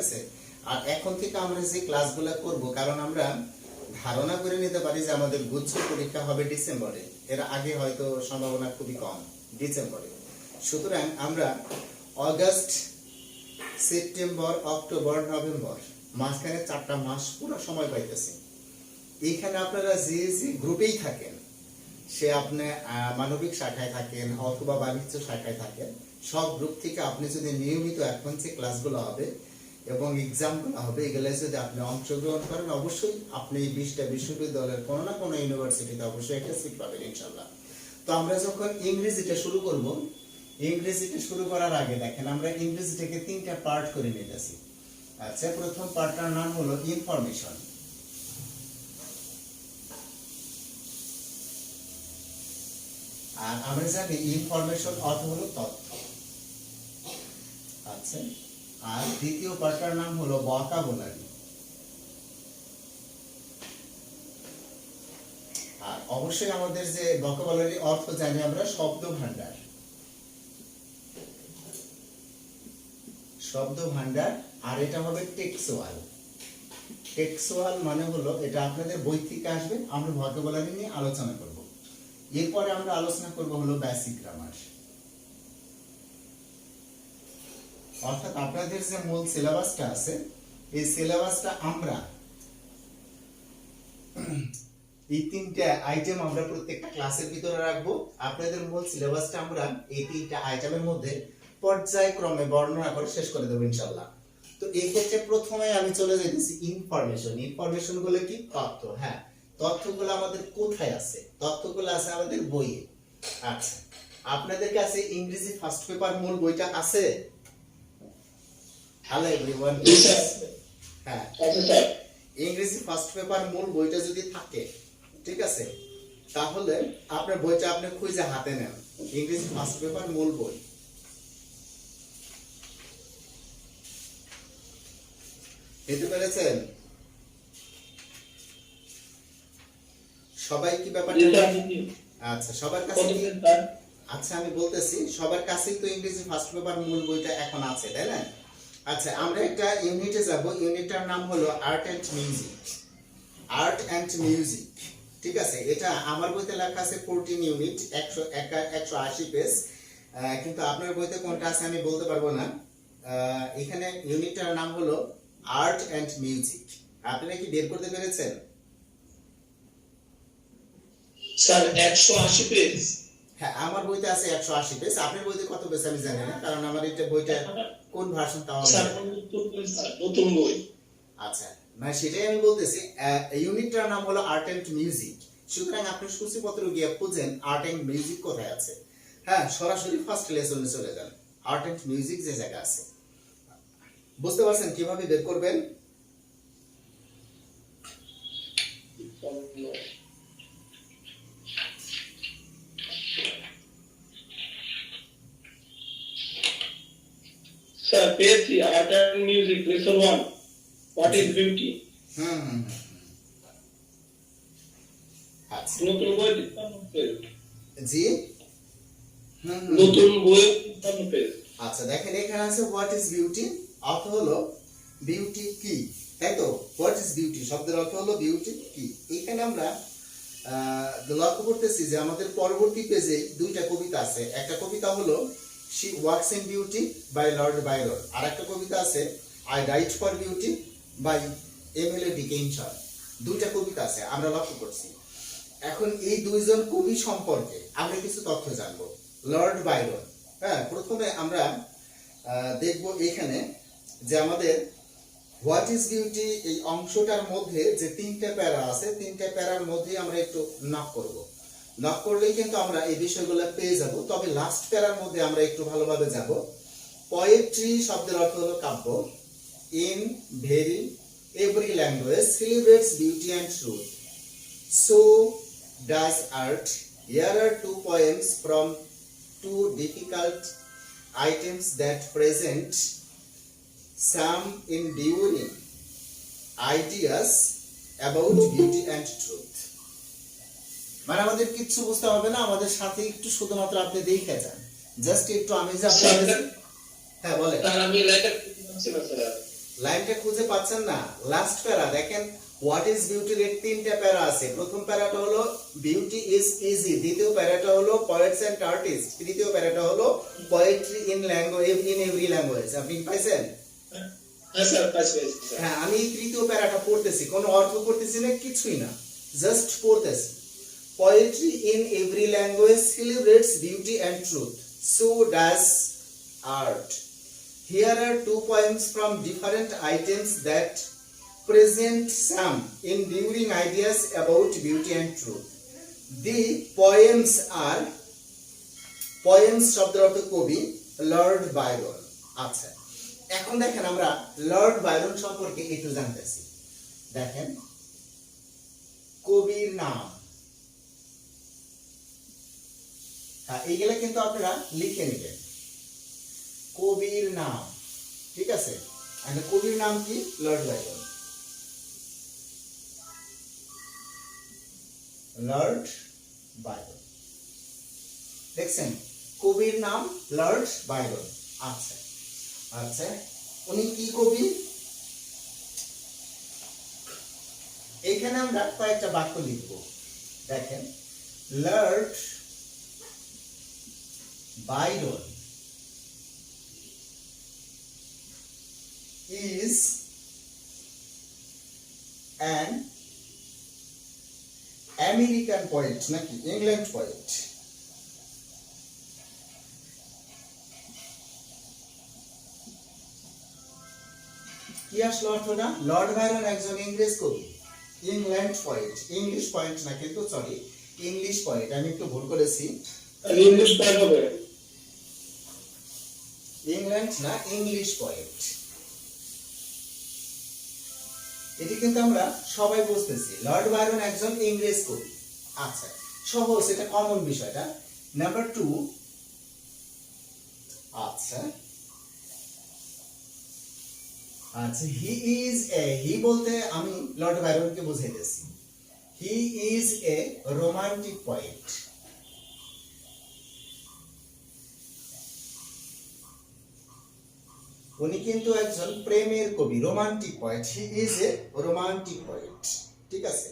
আছে। আর এখন থেকে আমরা যে ক্লাসগুলো করব, কারণ আমরা ধারণা করে নিতে পারি যে আমাদের গুচ্ছ পরীক্ষা হবে ডিসেম্বরে, এর আগে হয়তো সম্ভাবনা খুবই কম ডিসেম্বরে। সুতরাং আমরা অগাস্ট, সেপ্টেম্বর, অক্টোবর, নভেম্বর মাঝখানে 4টা মাস পুরো সময় পাইতেছি। এইখানে আপনারা যে যে গ্রুপেই থাকেন, সে আপনি মানবিক শাখায় থাকেন অথবা বাণিজ্য শাখায় থাকেন, সব গ্রুপ থেকে আপনি যদি নিয়মিত এখন যে ক্লাসগুলো হবে এবং এক্সামগুলো হবে, এগুলো যদি আপনি অংশগ্রহণ করেন, অবশ্যই আপনি 20টা বিশ্ববিদ্যালয়ের কোনো না কোনো ইউনিভার্সিটিতে অবশ্যই একটা সিট পাবেন ইনশাল্লাহ। তো আমরা যখন ইংরেজিটা শুরু করব, ইংরেজিটা শুরু করার আগে দেখেন আমরা ইংরেজিটাকে 3টা পার্ট করে নিতেছি। আচ্ছা, প্রথম পার্টটার নাম হলো ইনফরমেশন। আর আমরা জানি ইনফরমেশন অর্থ হলো তথ্য। আচ্ছা, আর দ্বিতীয় পার্টটার নাম হলো ভোকাবুলারি। আর অবশ্যই আমাদের যে ভোকাবুলারি অর্থ জানি আমরা শব্দ ভান্ডার। শব্দ ভান্ডার। আর এটা হবে টেক্সুয়াল। টেক্সুয়াল মানে হলো এটা আপনাদের বই থেকে আসবে, আমরা ভোকাবুলারি নিয়ে আলোচনা করব। এরপরে আমরা আলোচনা করব হলো বেসিক গ্রামার। অর্থাৎ আপনাদের যে মূল সিলেবাসটা আছে, এই সিলেবাসটা আমরা এই 3টা আইটেম আমরা প্রত্যেকটা ক্লাসের ভিতরে রাখবো। আপনাদের মূল সিলেবাসটা আমরা এই 3টা আইটেমের মধ্যে পর্যায়ক্রমে বর্ণনা করে শেষ করে দেব ইনশাআল্লাহ। তো এই ক্ষেত্রে প্রথমে আমি চলে যাইতেছি ইনফরমেশন। ইনফরমেশন গুলো কি? তথ্য। হ্যাঁ, তথ্যগুলো আমাদের কোথায় আছে? তথ্যগুলো আছে আমাদের বইয়ে। আচ্ছা, আপনাদের কাছে ইংরেজি ফার্স্ট পেপার মূল বইটা আছে? Hello everyone. হ্যাঁ, ইংরেজি ফার্স্ট পেপার মূল বইটা যদি থাকে, ঠিক আছে, তাহলে আপনার বইটা আপনি খুঁজে হাতে নেন, ইংরেজি ফার্স্ট পেপার মূল বই। পেতে পেরেছেন সবাই কি ব্যাপারটা? আচ্ছা, সবার কাছে কি? আচ্ছা, আমি বলতেছি সবার কাছেই তো ইংরেজি ফার্স্ট পেপার মূল বইটা এখন আছে, তাই না? আচ্ছা, আমরা একটা ইউনিটে যাব। ইউনিটটার নাম হলো art and music. Art and music, ঠিক আছে। এটা আমার বইতে লেখা আছে 14 ইউনিট, 180 পেজ, কিন্তু আপনার বইতে কোনটা আছে আমি বলতে পারবো না। এখানে ইউনিটটার নাম হলো আর্ট এন্ড মিউজিক। আপনারা কি বের করতে পেরেছেন? Sir 180 page. হ্যাঁ, আমার বইতে আছে 180 পেজ। আপনার বইতে কত পেজ আমি জানি না, কারণ আমার এটা বইটা কোন ভার্সন তাও স্যার নতুন বই। আচ্ছা, মানে সেটাই আমি বলতেছি। ইউনিটটার নাম হলো আর্ট এন্ড মিউজিক। সুতরাং আপনি সূচিপত্র গিয়ে খুঁজেন আর্ট এন্ড মিউজিক কোথায় আছে। হ্যাঁ, সরাসরি ফার্স্ট লেসনে চলে যান, আর্ট এন্ড মিউজিক যে জায়গা আছে। বুঝতে পারছেন কিভাবে বের করবেন? স্যার পেয়েছি, art and music lesson 1, what is beauty. আচ্ছা, নতুন বই জি, নতুন বই পেজ। আচ্ছা, দেখেন এখানে আছে হোয়াট ইজ বিউটি। অর্থ হলো বিউটি কি, তাই তো? হোয়াট ইজ বিউটি শব্দের অর্থ হলো বিউটি কি। এখানে আমরা লক্ষ্য করতেছি যে আমাদের পরবর্তী পেজে 2টা কবিতা আছে। একটা কবিতা হলো she walks in beauty by Lord Byron, আর একটা কবিতা আছে I write for beauty by Emily Dickinson. 2টা কবিতা আছে, আমরা লক্ষ্য করছি। এখন এই 2জন কবি সম্পর্কে আমরা কিছু তথ্য জানবো। লর্ড বাইরন, হ্যাঁ, প্রথমে আমরা দেখব এখানে যে আমাদের হোয়াট ইজ বিউটি এই অংশটার মধ্যে যে 3টা প্যারা আছে, 3টা প্যারার মধ্যে আমরা একটু নক করব। নক করলেই কিন্তু আমরা এই বিষয়গুলো পেয়ে যাব। তবে লাস্ট প্যারার মধ্যে আমরা একটু ভালোভাবে যাব। পোয়েট্রি শব্দের অর্থ হলো কাব্য। In very every language celebrates beauty and truth, so does art. Here are 2 poems from 2 difficult items that present some enduring ideas about beauty and truth. মানে আমাদের কিচ্ছু বুঝতে হবে না, আমাদের সাথে একটু শুধুমাত্র আপনি দেখে যান, জাস্ট একটু আমি যে আপনাদের। হ্যাঁ, বলে। স্যার আমি লেখা বুঝছি না স্যার। লাইনটা খুঁজে পাচ্ছেন না? লাস্ট প্যারা দেখেন, হোয়াট ইজ বিউটির এর তিনটা প্যারা আছে। প্রথম প্যারাটা হলো বিউটি ইজ ইজি, দ্বিতীয় প্যারাটা হলো পোয়েটস এন্ড আর্টিস্ট, তৃতীয় প্যারাটা হলো poetry in language, in every language. আপনি পাইছেন? হ্যাঁ স্যার, পাইছি স্যার। হ্যাঁ, আমি এই তৃতীয় প্যারাটা পড়তেছি, কোনো অর্থ করতেছি না, কিছুই না, জাস্ট পড়তেছি। Poetry in every language celebrates beauty and truth, so does art. Here are two poems from different items that present some enduring ideas about beauty and truth. The poems are শব্দের অর্থ কবি, Lord Byron. আচ্ছা, এখন দেখেন আমরা Lord Byron সম্পর্কে একটু জানতেছি। দেখেন, কবির নাম, হ্যাঁ এইগুলা কিন্তু আপনারা লিখে নেবেন। কবির নাম, ঠিক আছে? আর কবির নাম কি? Lord Byron. লর্ড বাইরন, দেখছেন? কবির নাম লর্ড বাইরন। আচ্ছা আচ্ছা, উনি কি কবি? এখানে আমরা কয়েকটা বাক্য লিখব। দেখেন, Lord Byron is an American poet, নাকি ইংল্যান্ড poet? কি আসলো অর্থটা? লর্ড বাইরন একজন ইংরেজ কবি, ইংল্যান্ড poet, ইংলিশ poet না কিন্তু, সরি, ইংলিশ poet, আমি একটু ভুল করেছি। ইংলিশ পয়েন্ট হবে, ইংল্যান্ড না, ইংলিশ poet। এটি কিন্তু আমরা সবাই বুঝতেছি, লর্ড বাইরন একজন ইংরেজ কবি। আচ্ছা, সহজ, এটা কমন বিষয়টা। নাম্বার 2, আচ্ছা আচ্ছা, হি বলতে আমি লর্ড বাইরনকে বুঝাইতেছি, he is a romantic poet. উনি কিন্তু একজন প্রেমের কবি, romantic poet. He is a romantic poet, ঠিক আছে?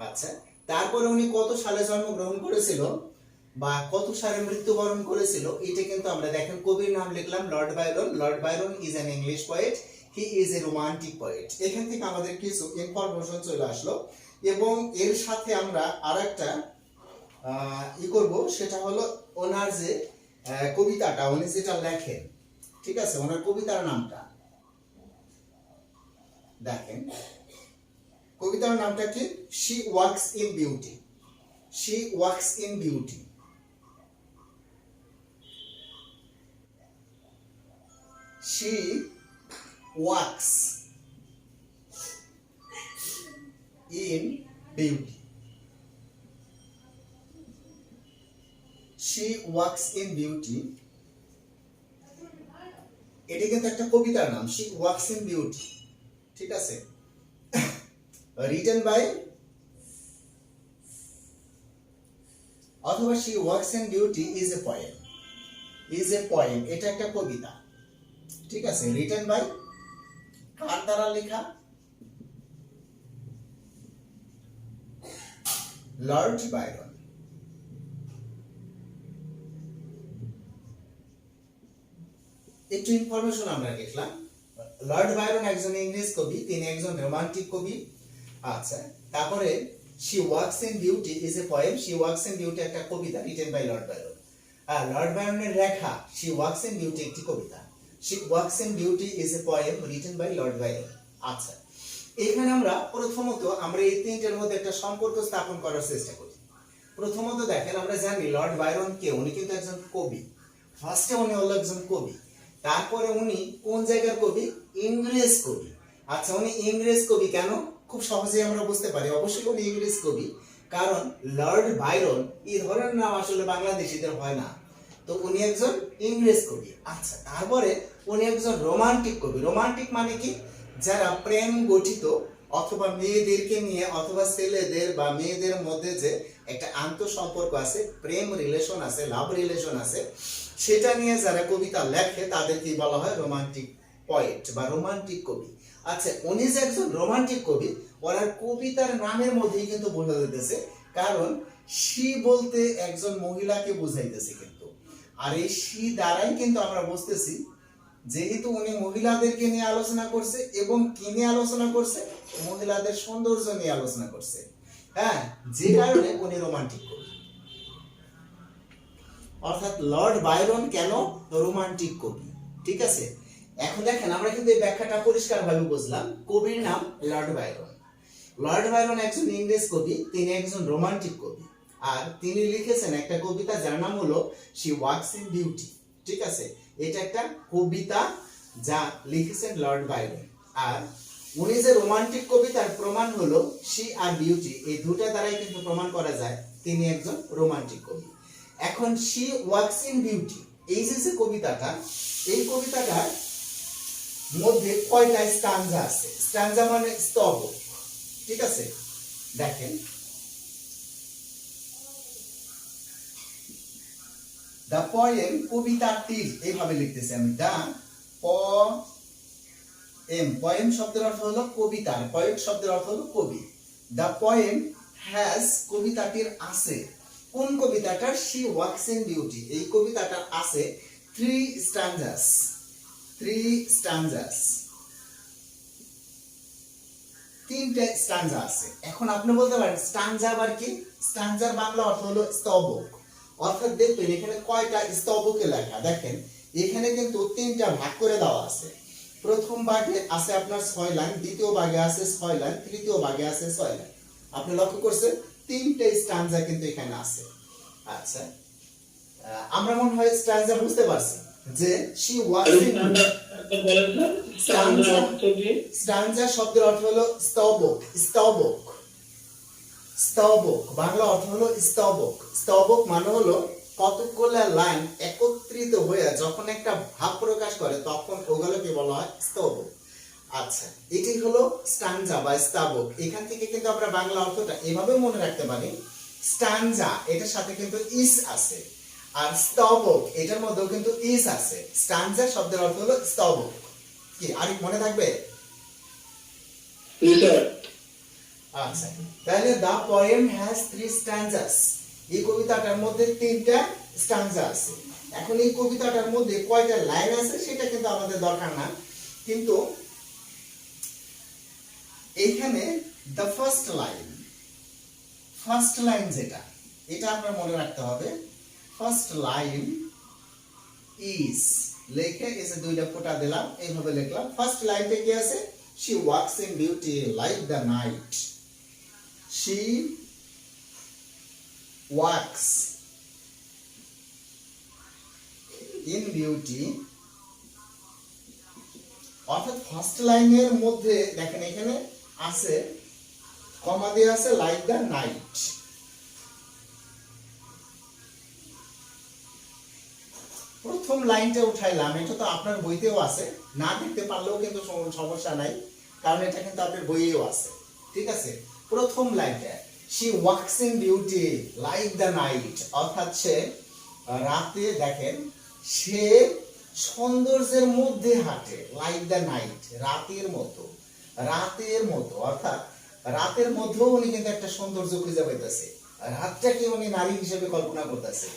আচ্ছা, তারপরে উনি কত সালে জন্মগ্রহণ করেছিল বা কত সালে মৃত্যুবরণ করেছিল, এটা কিন্তু আমরা দেখেন, কবির নাম লিখলাম Lord Byron. Lord Byron is an English poet, he is a romantic poet. এখান থেকে আমাদের কিছু ইনফরমেশন চলে আসলো, এবং এর সাথে আমরা আরেকটা করব, সেটা হলো ওনার যে কবিতাটা উনি যেটা লেখেন, ঠিক আছে? ওনার কবিতার নামটা দেখেন, কবিতার নামটা কি? She walks in beauty. She walks in beauty. She walks in beauty. She walks in beauty, এটা কিন্তু একটা কবিতার নাম, শি ওয়াক্স ইন বিউটি, ঠিক আছে? রিটেন বাই, অথবা she walks in beauty is a poem, is a poem, এটা একটা কবিতা, ঠিক আছে? রিটেন বাই, কার দ্বারা লেখা? Lord Byron. একটু ইনফরমেশন আমরা দেখলাম, লর্ড বাইরন একজন ইংরেজ কবি, তিনি একজন রোমান্টিক কবি। আচ্ছা, তারপরে she walks in beauty is a poem, she walks in beauty একটা কবিতা রিটেন বাই লর্ড বাইরন। আর লর্ড বাইরনের লেখা শি ওয়াক্স ইন বিউটি একটি কবিতা, she walks in beauty is a poem written by Lord Byron. আচ্ছা, এখানে আমরা প্রথমত আমরা এই তিনটার মধ্যে একটা সম্পর্ক স্থাপন করার চেষ্টা করি। প্রথমত দেখেন, আমরা জানি লর্ড বাইরন কে, উনি কিন্তু একজন কবি। ফার্স্টে উনি হলো একজন কবি, তারপরে উনি কোন জায়গার কবি? ইংরেজ কবি। আচ্ছা, উনি ইংরেজ কবি কেন? খুব সহজেই আমরা বুঝতে পারি, অবশ্যই উনি ইংরেজ কবি, কারণ লর্ড বাইরন এই ধরনের নাম আসলে বাংলাদেশিদের হয় না, তো উনি একজন ইংরেজ কবি। আচ্ছা, তারপরে উনি একজন রোমান্টিক কবি। রোমান্টিক মানে কি? যারা প্রেম গঠিত, অথবা মেয়েদেরকে নিয়ে, অথবা ছেলেদের বা মেয়েদের মধ্যে যে একটা আন্তঃসম্পর্ক আছে, প্রেম রিলেশন আছে, লাভ রিলেশন আছে, সেটা নিয়ে যারা কবিতা লেখে তাদেরকে বলা হয় রোমান্টিক পয়েট বা রোমান্টিক কবি। আচ্ছা, উনি যে একজন রোমান্টিক কবি, ওনার কবিতার নামের মধ্যেই কিন্তু বোঝা যাইতেছে, কারণ শি বলতে একজন মহিলাকে বোঝাইতেছে কিন্তু। আর এই শি দ্বারাই কিন্তু আমরা বুঝতেছি, যেহেতু উনি মহিলাদেরকে নিয়ে আলোচনা করছে, এবং কি নিয়ে আলোচনা করছে, মহিলাদের সৌন্দর্য নিয়ে আলোচনা করছে, হ্যাঁ, যে কারণে উনি রোমান্টিক কবি। অর্থাৎ লর্ড বায়রন কেন রোমান্টিক কবি, ঠিক আছে। এখন দেখেন, আমরা কিন্তু এই ব্যাখ্যাটা পরিষ্কারভাবে বুঝলাম। কবির নাম লর্ড বায়রন। লর্ড বায়রন একজন ইংরেজ কবি, তিনি একজন রোমান্টিক কবি, আর তিনি লিখেছেন একটা কবিতা যার নাম হলো শি ওয়াকস ইন বিউটি, ঠিক আছে। এটা একটা কবিতা যা লিখেছেন লর্ড বায়রন। আর উনি যে রোমান্টিক কবি, তার প্রমাণ হলো শি আর বিউটি, এই দুটা দ্বারাই কিন্তু প্রমাণ করা যায় তিনি একজন রোমান্টিক কবি। এখন শি ওয়াকস ইন বিউটি, এই যে কবিতাটা, এই কবিতাটার মধ্যে কয়টা স্ট্যানজা আছে? স্ট্যানজা মানে স্তবক, ঠিক আছে। দেখেন, দ্য পয়েম, কবিতাটির, এইভাবে লিখতেছি আমি, দ্য পয়েম, পয়েম শব্দের অর্থ হলো কবিতার, পয়েট শব্দের অর্থ হলো কবি। দ্য পয়েম হ্যাজ, কবিতাটির আছে, কোন কবিতাটার? শি ওয়াকস ইন বিউটি, এই কবিতাটার আছে 3 স্ট্যানজাস, 3 স্ট্যানজাস, 3টে স্ট্যানজা আছে। এখন আপনি বলতে পারেন স্ট্যানজা আবার কি? স্ট্যানজার বাংলা অর্থ হলো স্তবক। অর্থাৎ দেখবেন এখানে কয়টা স্তবকে লেখা, দেখেন এখানে কিন্তু 3টা ভাগ করে দেওয়া আছে। প্রথম ভাগে আছে আপনার 6 লাইন, দ্বিতীয় ভাগে আছে 6 লাইন, তৃতীয় ভাগে আছে 6 লাইন। আপনি লক্ষ্য করছেন 3টে স্ট্যানজা কিন্তু এখানে আছে। আচ্ছা, আমরা মনে হয় স্ট্যানজা বুঝতে পারছি যে শি ওয়াকস ইন, স্ট্যানজা শব্দের অর্থ হলো স্তবক, স্তবক, স্তবক বাংলা অর্থ হলো স্তবক। স্তবক মানে হলো কতগুলো লাইন একত্রিত হয়ে যখন একটা ভাব প্রকাশ করে, তখন ওগুলোকে বলা হয় স্তবক। আচ্ছা, এটি হলো স্ট্যানজা বা স্তবক। এখান থেকে কিন্তু আমরা বাংলা অর্থটা এভাবে মনে রাখতে পারি, স্ট্যানজা এটার সাথে কিন্তু ইস আছে, আর স্তবক এটার মধ্যেও কিন্তু ইস আছে। স্ট্যানজা শব্দের অর্থ হলো স্তবক। কি আর মনে থাকবে? আচ্ছা, তাহলে দ্য পোয়েম হ্যাজ 3 স্ট্যানজাস, এই কবিতাটার মধ্যে 3টা স্ট্যানজা আছে। এখন এই কবিতাটার মধ্যে কয়টা লাইন আছে সেটা কিন্তু আমাদের দরকার না, কিন্তু এইখানে দ্য ফার্স্ট লাইন যেটা, এটা আপনার মনে রাখতে হবে। ফার্স্ট লাইন ইজ, লেখে এসে 2টা ফোঁটা দিলাম, এইভাবে লিখলাম। ফার্স্ট লাইনটা কি আছে? She walks in beauty like the night, she walks in beauty. অর্থাৎ ফার্স্ট লাইনের মধ্যে দেখেন এখানে আছে কমা দিয়ে আছে লাইক দ্য নাইট। প্রথম লাইনটা উঠাইলাম, এটা তো আপনার বইতেও আছে, না দেখতে পারলেও কিন্তু সমস্যা নাই, কারণ এটা কিন্তু আপনার বইয়েও আছে, ঠিক আছে। প্রথম লাইনটা she walks in beauty like the night, অর্থাৎ সে রাতে, দেখেন সে সৌন্দর্যের মধ্যে হাঁটে, লাইক দ্য নাইট, রাতের মতো, রাতের মতো, অর্থাৎ রাতের মধ্যেও উনি কিন্তু একটা সৌন্দর্য খুঁজে পাইতেছে, রাতটাকে উনি নারী হিসেবে কল্পনা করতেছে।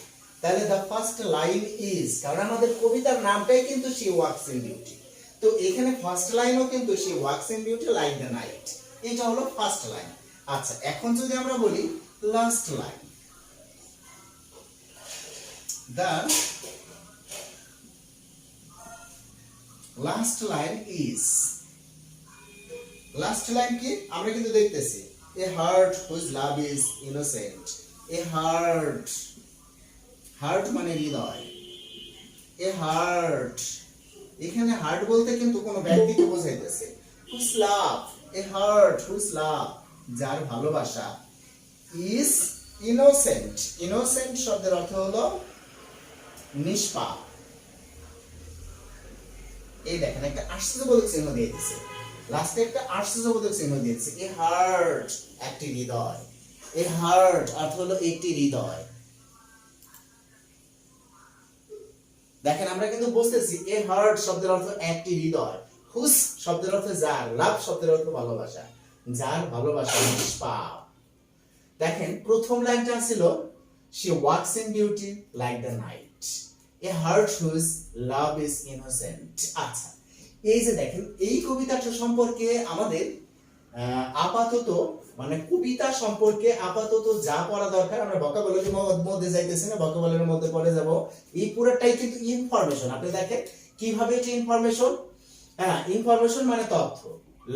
তাহলে দ্য ফার্স্ট লাইন ইজ, কারণ আমাদের কবিতার নামটাই কিন্তু শি ওয়াকস ইন বিউটি, তো এখানে ফার্স্ট লাইনও কিন্তু she walks in beauty like the night, এটা হলো ফার্স্ট লাইন। আচ্ছা, এখন যদি আমরা বলি last line, the last line is, last line কি আমরা কিন্তু দেখতেছি, a heart whose love is innocent, a heart, heart মানে হৃদয়, এ হার্ট, এখানে হার্ট বলতে কিন্তু কোনো ব্যক্তিকে বোঝাইতেছে, হুইজ লাভ, এ হার্ট হুইজ লাভ, যার ভালোবাসা, ইজ ইনোসেন্ট, ইনোসেন্ট শব্দের অর্থ হলো নিষ্পাপ। এই দেখেন একটা আশ্চর্যবোধক চিহ্ন দিয়ে দিয়েছে, লাস্টে একটা আশ্চর্যবোধক চিহ্ন দিয়েছে, এ হার্ট একটি হৃদয়, এ হার্ট অর্থ হলো একটি হৃদয়। দেখেন আমরা কিন্তু বুঝতেছি এ হার্ট শব্দের অর্থ একটি হৃদয়, হুস শব্দের অর্থ যার, লাভ শব্দের অর্থ ভালোবাসা, যার ভালোবাসা নিষ্পাপ। দেখেন প্রথম লাইনটা ছিল she walks in beauty like the night, a heart whose love is innocent। আচ্ছা, এই যে দেখেন এই কবিতাটা সম্পর্কে আমাদের আপাতত মানে কবিতা সম্পর্কে আপাতত যা পড়া দরকার, আমরা ভোকাবুলারির মধ্যে যাইতেছি না, ভোকাবুলারির মধ্যে পড়ে যাব। এই পুরোটাই কিন্তু ইনফরমেশন। আপনি দেখেন কিভাবে এটা ইনফরমেশন, হ্যাঁ ইনফরমেশন মানে তথ্য।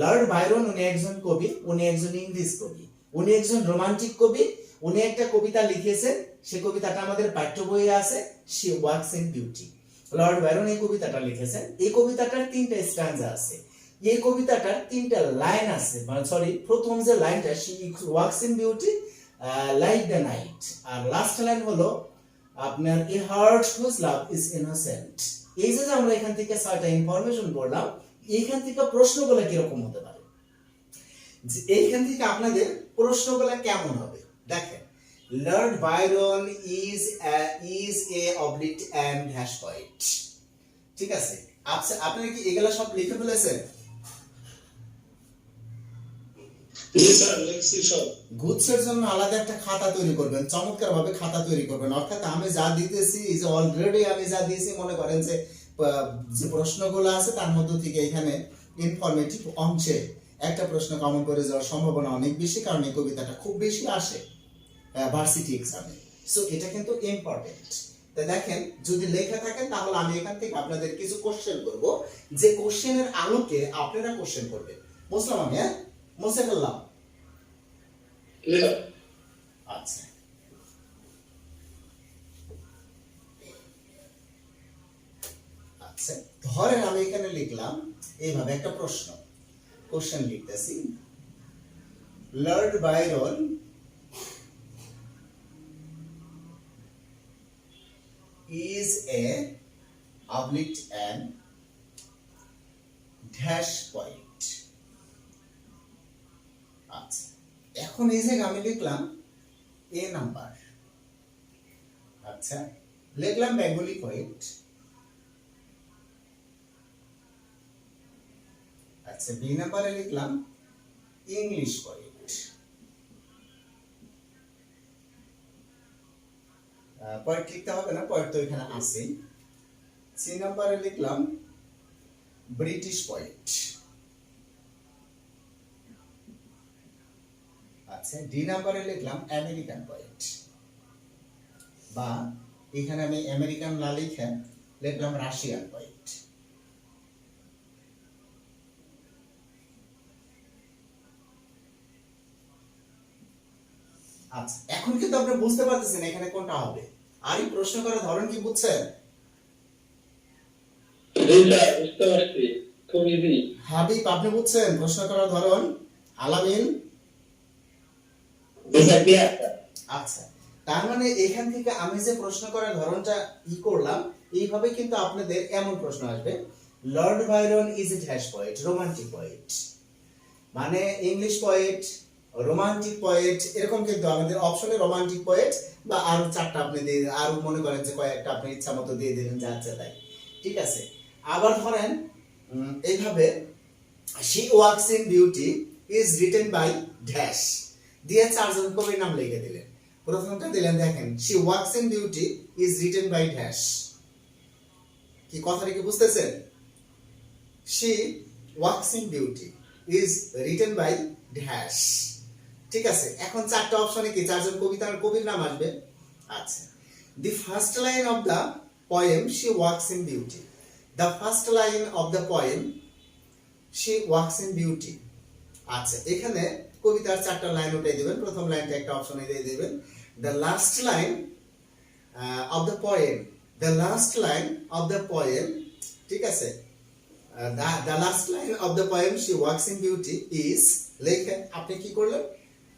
লর্ড বাইরন উনি একজন কবি, উনি একজন ইংলিশ কবি, উনি একজন রোমান্টিক কবি। উনি একটা কবিতা লিখেছেন, সেই কবিতাটা আমাদের পাঠ্য বইয়ে আছে, she walks in beauty. Lord Byron এই কবিতাটা লিখেছেন। এই কবিতাটার 3টা স্ট্যান্জা আছে, এই কবিতাটার 3টা লাইন আছে, মানে সরি প্রথম যে লাইনটা she walks in beauty like the night, আর লাস্ট লাইন হলো আপনার a heart whose love is innocent. এই যে আমরা এখান থেকে 6টা ইনফরমেশন পড়লাম, এইখান থেকে প্রশ্নগুলো কিরকম হতে পারে, এইখান থেকে আপনাদের প্রশ্নগুলো কেমন হবে দেখেন। লর্ড বাইরন ইজ এ অবলিট অ্যান্ড ড্যাশ পয়েট। ঠিক আছে, আপনারা কি এগুলা সব লিখে ফেলেছেন? গুচ্ছের জন্য আলাদা একটা খাতা তৈরি করবেন, চমৎকার ভাবে খাতা তৈরি করবেন। অর্থাৎ আমি যা দিতেছি, এই যে অলরেডি আমি যা দিয়েছি, মনে করেন যে প্রশ্নগুলো আছে তার মধ্যে থেকে এখানে ইনফরমেটিভ অংশে একটা প্রশ্ন কমন করে যাওয়ার সম্ভাবনা অনেক বেশি, কারণ এই কবিতাটা খুব বেশি আসে ভার্সিটি এক্সামে। সো এটা কিন্তু ইম্পর্টেন্ট। তাই দেখেন যদি লেখা থাকেন তাহলে আমি এখান থেকে আপনাদের কিছু কোশ্চেন করব, যে কোশ্চেনের আলোকে আপনারা কোশ্চেন করবেন। বুঝলাম আমি? হ্যাঁ, মুছে ফেললাম। আচ্ছা, আচ্ছা ধরেন আমি এখানে লিখলাম এইভাবে একটা প্রশ্ন, কোশ্চেন লিখতেছি, Lord Byron is a oblique and dash point। আচ্ছা, এখন এই জায়গায় আমি লিখলাম এ নাম্বার, আচ্ছা লিখলাম বেঙ্গলি পয়েন্ট, আচ্ছা বি নাম্বারে লিখলাম ইংলিশ পয়েন্ট, পয়েন্ট লিখতে হবে না, পয়েন্ট তো এখানে আছে। সি নাম্বারে লিখলাম ব্রিটিশ পয়েন্ট, আচ্ছা ডি নাম্বারে লিখলাম আমেরিকান পয়েন্ট, বা এখানে আমি আমেরিকান না লিখে লিখলাম রাশিয়ান পয়েন্ট। আচ্ছা এখন কিন্তু আপনি বুঝতে পারতেছেন এখানে কোনটা হবে, আর এই প্রশ্ন করার ধরন কি বুঝছেন? হাবিব আপনি বুঝছেন প্রশ্ন করার ধরন? আলামিন? আচ্ছা, তার মানে এখান থেকে আমি যে প্রশ্ন করার ধরনটা করলাম, এইভাবে কিন্তু আপনাদের এমন প্রশ্ন আসবে, Lord Byron is a dash poet, romantic poet, মানে ইংলিশ পয়েট, রোমান্টিক পয়েট, এরকম কিন্তু আমাদের অপশনে রোমান্টিক পয়েট বা আরো 4টা আপনি দিয়ে, আরো মনে করেন যে কয়েকটা আপনি ইচ্ছা মতো দিয়ে দেবেন যা ইচ্ছা তাই। ঠিক আছে, আবার ধরেন এইভাবে she walks in beauty is written by dash দিয়ে 4জন কবির নাম লিখে দিলেন। প্রথমটা দিলেন দেখেন, she walks in beauty is written by dash. কি কথাটা কি বুঝতেছেন? She walks in beauty is written by dash. ঠিক আছে, এখন 4টা অপশনে কি 4জন কবির নাম আসবে। আচ্ছা, the first line of the poem she walks in beauty, the first line of the poem she walks in beauty. আচ্ছা, এখানে কবিতার 4টা লাইন উঠাই দিবেন, প্রথম লাইনটা একটা অপশনে দিয়ে দিবেন, the last line of the poem, the last line of the poem. ঠিক আছে, the last line of the poem she walks in beauty is, লেখেন আপনি কি করলেন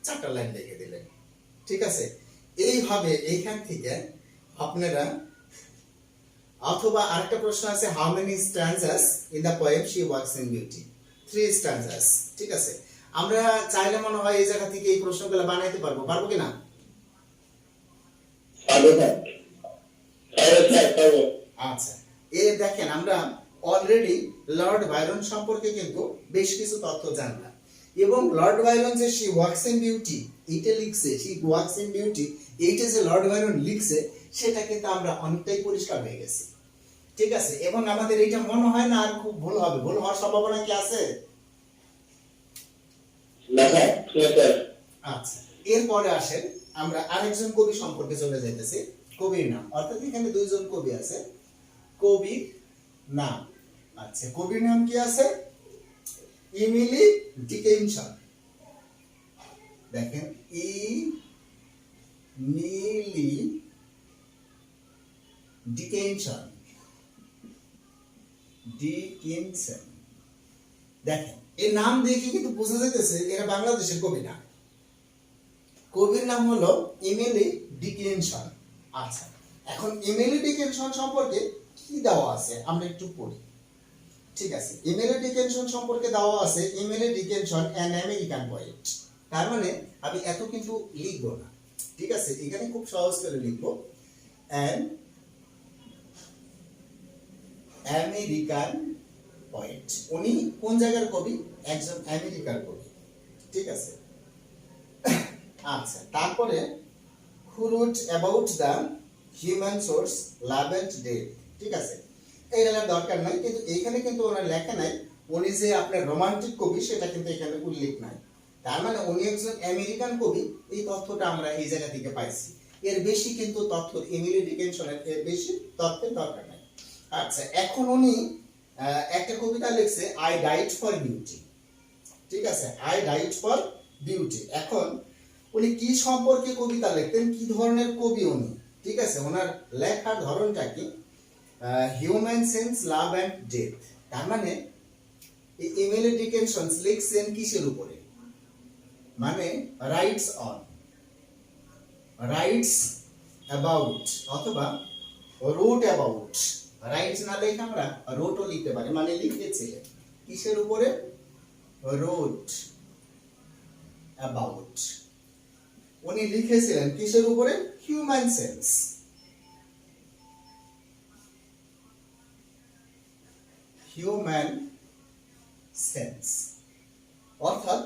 4টা লাইন লিখে দিলেন। ঠিক আছে, এইভাবে এইখান থেকে আপনারা, অথবা আরেকটা প্রশ্ন আছে, how many stanzas in the poem she walks in beauty? 3 stanzas। ঠিক আছে, আমরা চাইলে মনে হয় এই জায়গা থেকে এই প্রশ্নগুলো বানাইতে পারবো কিনা? আচ্ছা দেখেন আমরা অলরেডি লর্ড বাইরন সম্পর্কে কিন্তু বেশ কিছু তথ্য জানলাম, এবং লর্ড বাইরন যে শি ওয়ার্কস ইন বিউটি এটা লিখছে, শি ওয়ার্কস ইন বিউটি এইটা যে লর্ড বাইরন লিখছে সেটা কিন্তু আমরা অনেকটাই পরিষ্কার হয়ে গেছি। ঠিক আছে, এবং আমাদের এটা মনে হয় না আর খুব ভুল হবে, ভুল হওয়ার সম্ভাবনা কি আছে? না স্যার, না স্যার। আচ্ছা, এরপরে আসেন আমরা আরেকজন কবি সম্পর্কে চলে যাইতেছি। কবির নাম, অর্থাৎ এখানে দুইজন কবি আছে, কবির নাম। আচ্ছা, কবির নাম কি আছে? Emily Dickinson. দেখেন, ইমিলি ডিকেনসন, ডিকেনসন। দেখেন এই নাম দেখে কিন্তু বোঝা যাইতেছে এরা বাংলাদেশের কবি না। কবির নাম হলো ইমিলি ডিকেনসন। আচ্ছা, এখন ইমিলি ডিকেনসন সম্পর্কে কি দেওয়া আছে আমরা একটু পড়ি। ঠিক আছে, ইমিলি ডিকেনসন সম্পর্কে দেওয়া আছে, Emily Dickinson an American poet. তার মানে আমি এত কিন্তু লিখবো না, ঠিক আছে, এখানে খুব সহজ করে লিখবো, অ্যান আমেরিকান পোয়েট। উনি কোন জায়গার কবি? একজন আমেরিকার কবি। ঠিক আছে, আচ্ছা, তারপরে who wrote about the human source love and death। ঠিক আছে, এইগুলো দরকার নাই, কিন্তু এইখানে কিন্তু ওনার লেখা নাই উনি যে আপনার রোমান্টিক কবি সেটা কিন্তু এখানে উল্লেখ নাই। তার মানে উনি একজন আমেরিকান কবি, এই তথ্যটা আমরা এই জায়গা থেকে পাইছি। এর বেশি কিন্তু তথ্য ইমিলি ডিকেনসনের এর বেশি তথ্যের দরকার নাই। আচ্ছা, এখন উনি একটা কবিতা লিখছে, আই ডাইড ফর বিউটি। ঠিক আছে, আই ডাইড ফর বিউটি। এখন উনি কি সম্পর্কে কবিতা লিখতেন, কি ধরনের কবি উনি? ঠিক আছে, ওনার লেখার ধরনটা কি? Human sense, love and death. তার মানে ইমিলি ডিকেনসন লিখছেন কিসের উপরে? মানে রাইটস অন, রাইটস অ্যাবাউট, অথবা রোট অ্যাবাউট। রাইটস না লিখে আমরা রোটও লিখতে পারি, মানে লিখেছিলেন কিসের উপরে? রোট অ্যাবাউট। উনি লিখেছিলেন কিসের উপরে? হিউম্যান সেন্স, হিউম্যান সেন্স, অর্থাৎ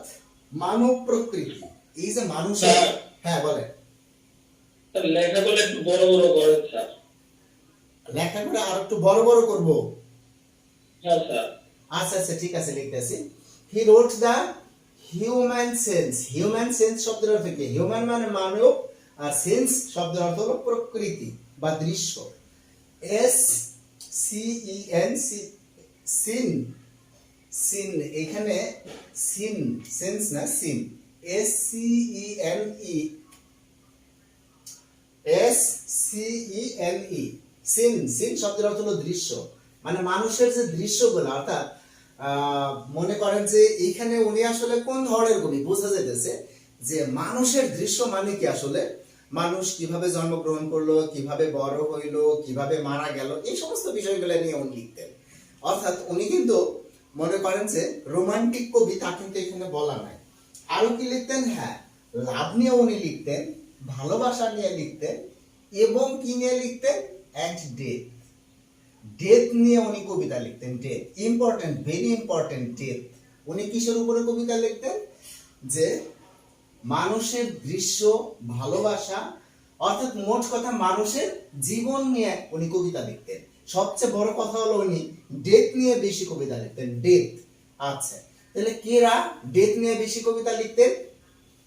মানব প্রকৃতি। এই যে মানুষের, হ্যাঁ বলেন। স্যার লেখাগুলো একটু বড় বড় করেন স্যার। লেখাগুলো আর একটু বড় বড় করব? হ্যাঁ স্যার। আচ্ছা আচ্ছা, ঠিক আছে, লিখতেছি। হি রোট দা হিউম্যান সেন্স। হিউম্যান সেন্স শব্দের অর্থ কি? হিউম্যান মানে মানব, আর সেন্স শব্দের অর্থ হলো প্রকৃতি বা দৃশ্য। S C E N C, scene, scene, এখানে সিন, সেন্স না scene, S C E N E, S C E N E, scene. Scene শব্দের অর্থ হলো দৃশ্য, মানে মানুষের যে দৃশ্যগুলো, অর্থাৎ মনে করেন যে এইখানে উনি আসলে কোন ধরনের কবি বোঝা যাইতেছে যে মানুষের দৃশ্য মানে কি, আসলে মানুষ কিভাবে জন্মগ্রহণ করলো, কিভাবে বড় হইলো, কিভাবে মারা গেল, এই সমস্ত বিষয়গুলো নিয়ে উনি লিখতেন। অর্থাৎ উনি কিন্তু মনে করেন যে রোমান্টিক কবি, তা কিন্তু এখানে বলা নাই। আরো কি লিখতেন? হ্যাঁ, লাভ নিয়ে উনি লিখতেন, ভালোবাসা নিয়ে লিখতেন, এবং কি নিয়ে লিখতেন? অ্যান্ড ডেথ, ডেথ নিয়ে উনি কবিতা লিখতেন। Death important, very important. Death, উনি কিসের উপরে কবিতা লিখতেন? যে মানুষের দৃশ্য, ভালোবাসা, অর্থাৎ মোট কথা মানুষের জীবন নিয়ে উনি কবিতা লিখতেন। সবচেয়ে বড় কথা হলো উনি ডেথ নিয়ে বেশি কবিতা লিখতেন। ডেথ। আচ্ছা, তাহলে কেরা ডেথ নিয়ে বেশি কবিতা লিখতেন?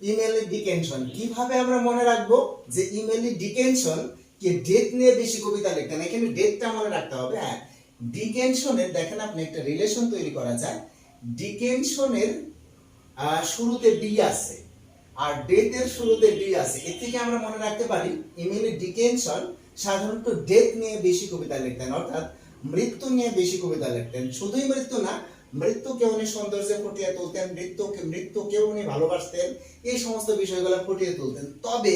Emily Dickinson. কিভাবে আমরা মনে রাখবো যে ইমিলি ডিকেনসন কে ডেথ নিয়ে বেশি কবিতা লিখতেন? এখানে ডেথটা মনে রাখতে হবে। হ্যাঁ, ডিকেনসনের দেখেন আপনি একটা রিলেশন তৈরি করা যায়। ডিকেনসনের শুরুতে ডি আছে, আর ডেথের শুরুতে ডি আছে। এর থেকে আমরা মনে রাখতে পারি ইমিলি ডিকেনসন সাধারণত ডেথ নিয়ে বেশি কবিতা লিখতেন, অর্থাৎ মৃত্যু নিয়ে বেশি কবিতা লিখতেন। শুধুই মৃত্যু না, মৃত্যুকে উনি সৌন্দর্যে ফুটিয়ে তুলতেন, মৃত্যুকে উনি ভালোবাসতেন, এই সমস্ত বিষয়গুলো ফুটিয়ে তুলতেন। তবে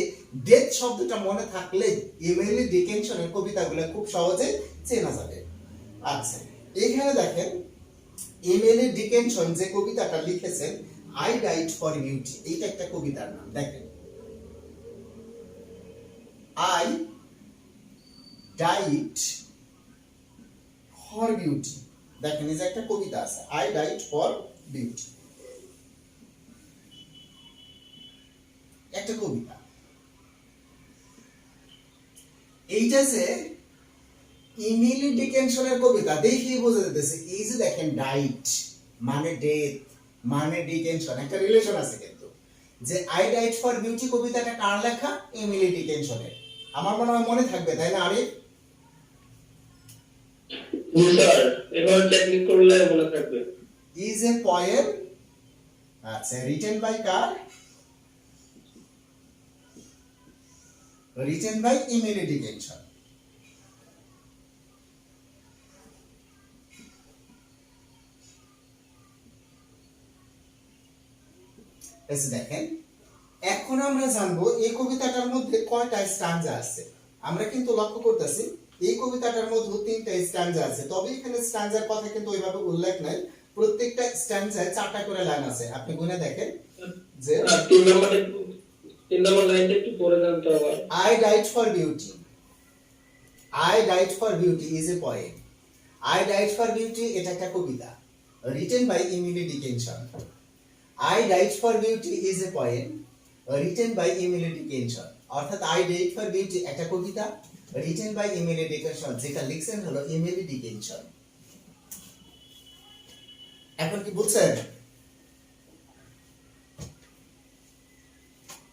ডেথ শব্দটা মনে থাকলে ইমিলি ডিকেনসনের কবিতাগুলো খুব সহজে চেনা যাবে। আচ্ছা, এখানে দেখেন ইমিলি ডিকেনসন যে কবিতাটা লিখেছেন, আই ডাইড ফর বিউটি, এইটা একটা কবিতার নাম। দেখেন, আই ডাইড ফর বিউটি, দেখেন এই যে একটা কবিতা আছে, আই ডাইড ফর বিউটি, একটা কবিতা। এইটা যে ইমিলি ডিকেনসনের কবিতা দেখেই বোঝা যাচ্ছে, এই যে দেখেন ডাইট মানে ডেথ মানে ডিকেনসন, একটা রিলেশন আছে কিন্তু, যে আই ডাইড ফর বিউটি কবিতাটা কার লেখা? ইমিলি ডিকেনসনের। আমার মনে হয় মনে থাকবে, তাই না আরিফ? জি স্যার, এবার টেকনিক করলে মনে থাকবে। ইজ এ পোয়েম, আচ্ছা, রিটেন বাই কার? Written by Emily Dickinson. এসে দেখেন, এখন আমরা জানবো এই কবিতাটার মধ্যে কয়টা স্ট্যানজা আছে। আমরা কিন্তু লক্ষ্য করতেছি এই কবিতাটার মধ্যে 3টা স্ট্যানজা আছে, তবে এখানে স্ট্যানজার কথা কিন্তু ওইভাবে উল্লেখ নাই। প্রত্যেকটা স্ট্যানজায় 4টা করে লাইন আছে, আপনি গুনে দেখেন যে 3 নম্বর লাইনটা একটু পড়ে দেন তো আবার। I died for beauty. I died for beauty is a poem. I died for beauty এটা একটা কবিতা, written by Emily Dickinson. I died for beauty is a poem, written by Emily Dickinson. অর্থাৎ I died for beauty একটা কবিতা, written by Emily Dickinson, যেটা লিখছেন হলো Emily Dickinson। এখন কি বুঝছেন?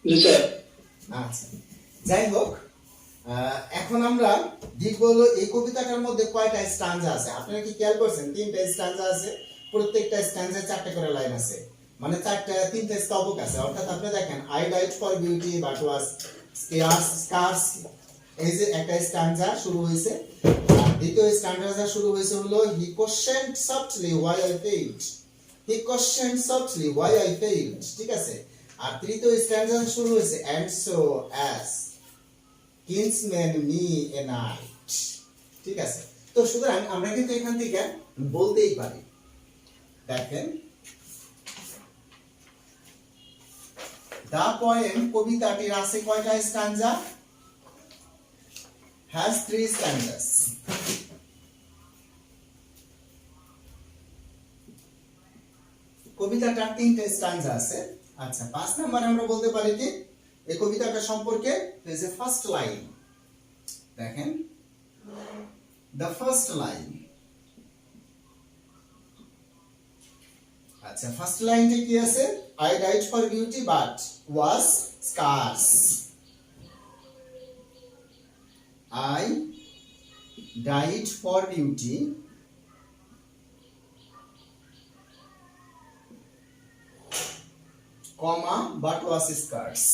জি স্যার। আচ্ছা, যাই হোক, এখন আমরা দেখব হলো এই কবিতাটার মধ্যে কয়টা স্ট্যানজা আছে। আপনারা কি খেয়াল করছেন? 3টা স্ট্যানজা আছে, প্রত্যেকটা স্ট্যানজায় 4টা করে লাইন আছে, মানে 3টা স্তবক আছে। অর্থাৎ আপনি দেখেন I died for beauty but ওয়াজ স্কার্স, এই যে একটা স্ট্যানজা শুরু হয়েছে, আর দ্বিতীয় স্ট্যানজা শুরু হয়েছে হলো he questioned softly why I failed, he questioned softly why I failed, ঠিক আছে। আর তৃতীয় স্ট্যানজা শুরু হয়েছে and so as kinsman me a night, ঠিক আছে। তো সুতরাং আমরা কিন্তু এখান থেকে বলতেই পারি, দেখেন দা পোয়েম কবিতাটির আছে কয়টা স্ট্যানজা? has 3 stanzas. কবিতাটার 3টা স্ট্যানজা আছে। আচ্ছা, 5 নাম্বার আমরা বলতে পারি কি এই কবিতাটা সম্পর্কে? এই যে ফার্স্ট লাইন দেখেন, the first line, আচ্ছা, ফার্স্ট লাইনটা কি আছে? I died for beauty but was scarce. I died for beauty comma but was scarce.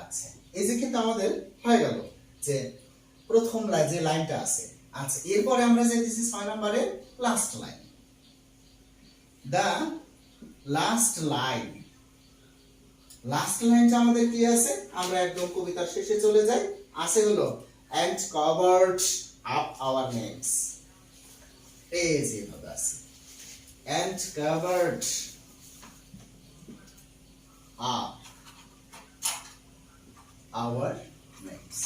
আচ্ছা, এই যে কিন্তু আমাদের হয়ে গেল যে প্রথম লাইন যে লাইনটা আছে। আচ্ছা, এরপরে আমরা যাইতেছি 6 নম্বরে last line, the last line. Last লাইনটা আমাদের কি আছে? আমরা একদম কবিতার শেষে চলে যাই, আছে হলো and covered up our names, এই যে ভাবে আছে and covered up our names,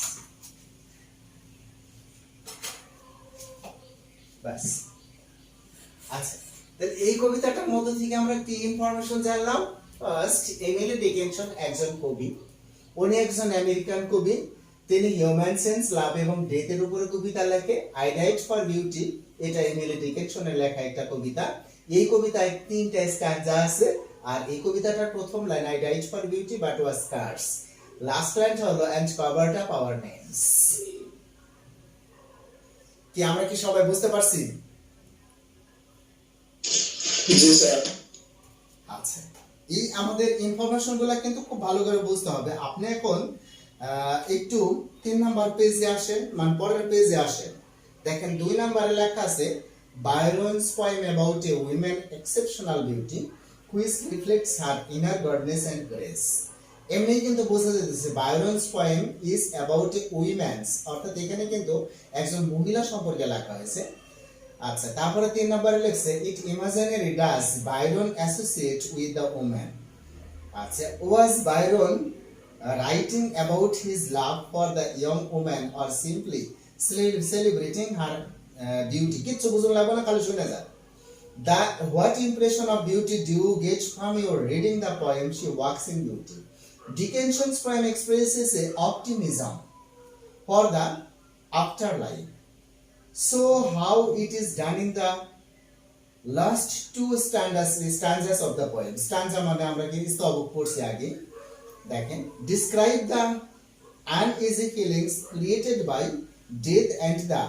বাস। আচ্ছা, তাহলে এই কবিতাটার মধ্যে থেকে আমরা কি ইনফরমেশন জানলাম? ফার্স্ট, এমিলি ডিকেনসন একজন কবি, উনি একজন আমেরিকান কবি, তিনি হিউম্যান সেন্স, লাভ এবং ডেথের উপরে কবিতা লেখে। আই ডাইড ফর বিউটি এটা এমিলি ডিকেনসনের লেখা একটা কবিতা। এই কবিতায় 3টা স্ট্যানজা আছে, আর এই কবিতাটার প্রথম line I died for beauty but was স্কার্স, last লাইনটা হলো and covered up our names। কি আমরা কি সবাই বুঝতে পারছি? জি স্যার। আচ্ছা, এই আমাদের ইনফরমেশন গুলা কিন্তু খুব ভালো করে বুঝতে হবে। আপনি এখন একটু 3 নাম্বার পেজে আসেন, মানে পরের পেজে আসেন, দেখেন 2 নম্বরে লেখা আছে Byron's poem about a woman exceptional beauty which reflects her inner goodness and grace। এমনি কিন্তু বোঝা যাচ্ছে Byron's poem is about a woman's, অর্থাৎ এখানে কিন্তু একজন মহিলা সম্পর্কে লেখা হয়েছে। আচ্ছা, তারপরে 3 নম্বরে লেখছে it imaginary does Byron associate with the woman, আচ্ছা, was Byron writing about his love for the young woman or simply celebrating her beauty? কিচ্ছু বুঝুন লাগবে না, খালি শুনে যান। That what impression of beauty do you get from your reading the poem She Walks in Beauty? Dickinson's poem expresses a optimism for the afterlife. So how it is done in the last two stanzas of the poem? Stanza মানে আমরা কি স্তবক পড়ছি আগে, দেখেন। Describe the uneasy feelings created by death and the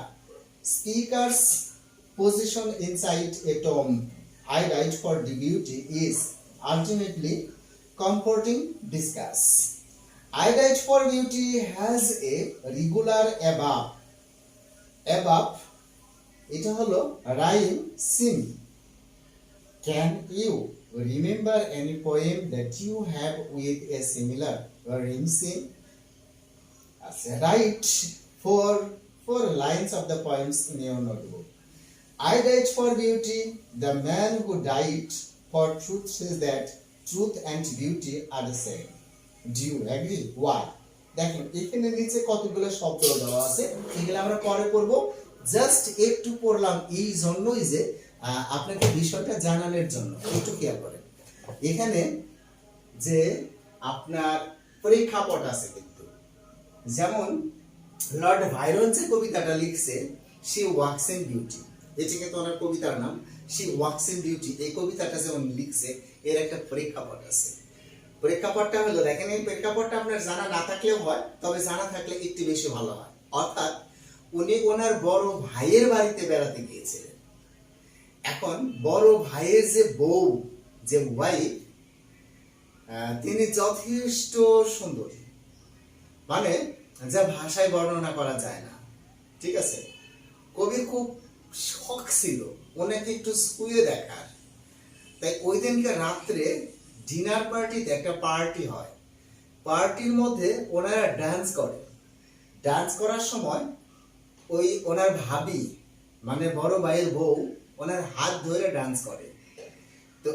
speaker's position inside a tomb. I write for the beauty is ultimately comforting discuss. I write for beauty has a regular above এটা হলো rhyme sim. Can you remember any poem that you have with a similar rhyme sim? Write four lines of the poems in your notebook. I write for beauty. The man who died for truth says that truth and beauty are the same. Do you agree? Why? দেখেন এখানে নিচে কতগুলো শব্দ দেওয়া আছে, এগুলো আমরা পরে পড়ব। জাস্ট একটু পড়লাম এই জন্যই যে আপনাকে বিষয়টা জানানোর জন্য, একটু খেয়াল করেন। এখানে যে আপনার প্রেক্ষাপট আছে কিন্তু, যেমন লর্ড ভাইরন যে কবিতাটা লিখছে শি ওয়াকস ইন বিউটি, এটি কিন্তু ওনার কবিতার নাম শি ওয়াকস ইন বিউটি। এই কবিতাটা যেমন লিখছে এর একটা প্রেক্ষাপট আছে। প্রেক্ষাপটটা হলো, দেখেন এই প্রেক্ষাপটটা আপনার জানা না থাকলেও হয়, তবে জানা থাকলে একটু বেশি ভালো হয়। অর্থাৎ উনি ওনার বড় ভাইয়ের বাড়িতে বেড়াতে গিয়েছিলেন। এখন বড় ভাইয়ের যে বউ, যে ওয়াইফ, তিনি যথেষ্ট সুন্দরী, মানে যা ভাষায় বর্ণনা করা যায় না, ঠিক আছে। কবির খুব শখ ছিল ওনাকে একটু ছুঁয়ে দেখার, তাই ওই দিনকে রাত্রে ডিনার পার্টিতে একটা পার্টি হয়, পার্টির মধ্যে ওনারা ডান্স করে। ডান্স করার সময় ওই ওনার ভাবি মানে বড় ভাইয়ের বউ ওনার হাত ধরে ডান্স করে। তো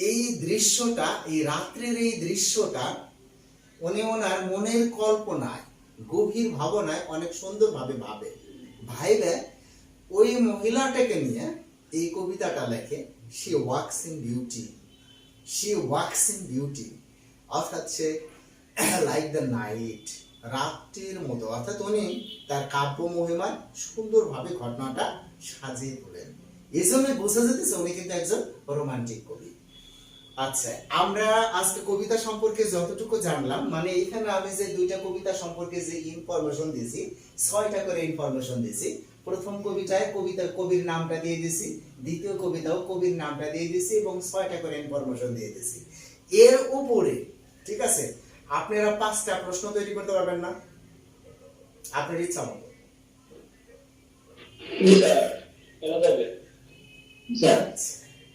এই দৃশ্যটা, এই রাত্রের এই দৃশ্যটা উনি ওনার মনের কল্পনায়, গভীর ভাবনায় অনেক সুন্দরভাবে ভাইবে ওই মহিলাটাকে নিয়ে এই কবিতাটা লেখে she walks in beauty. She walks in beauty অর্থাৎ সে লাইক দ্য নাইট, রাত্রির মতো। অর্থাৎ উনি তার কাব্য মহিমায় সুন্দরভাবে ঘটনাটা সাজিয়ে তোলেন। এই জন্য বোঝা যেতেছে উনি কিন্তু একজন রোমান্টিক কবি। আচ্ছা, আমরা আজকে কবিতা সম্পর্কে যতটুকু জানলাম, মানে এখানে আমি যে দুইটা কবিতা সম্পর্কে যে ইনফরমেশন দিয়েছি, 6টা করে ইনফরমেশন দিয়েছি। প্রথম কবিতায় কবির নামটা দিয়ে দিয়েছি, দ্বিতীয় কবিতাও কবির নামটা দিয়ে দিয়েছি এবং 6টা করে ইনফরমেশন দিয়ে দিয়েছি। এর উপরে, ঠিক আছে, আপনারা 5টা প্রশ্ন তৈরি করতে পারবেন না আপনার ইচ্ছা মতো?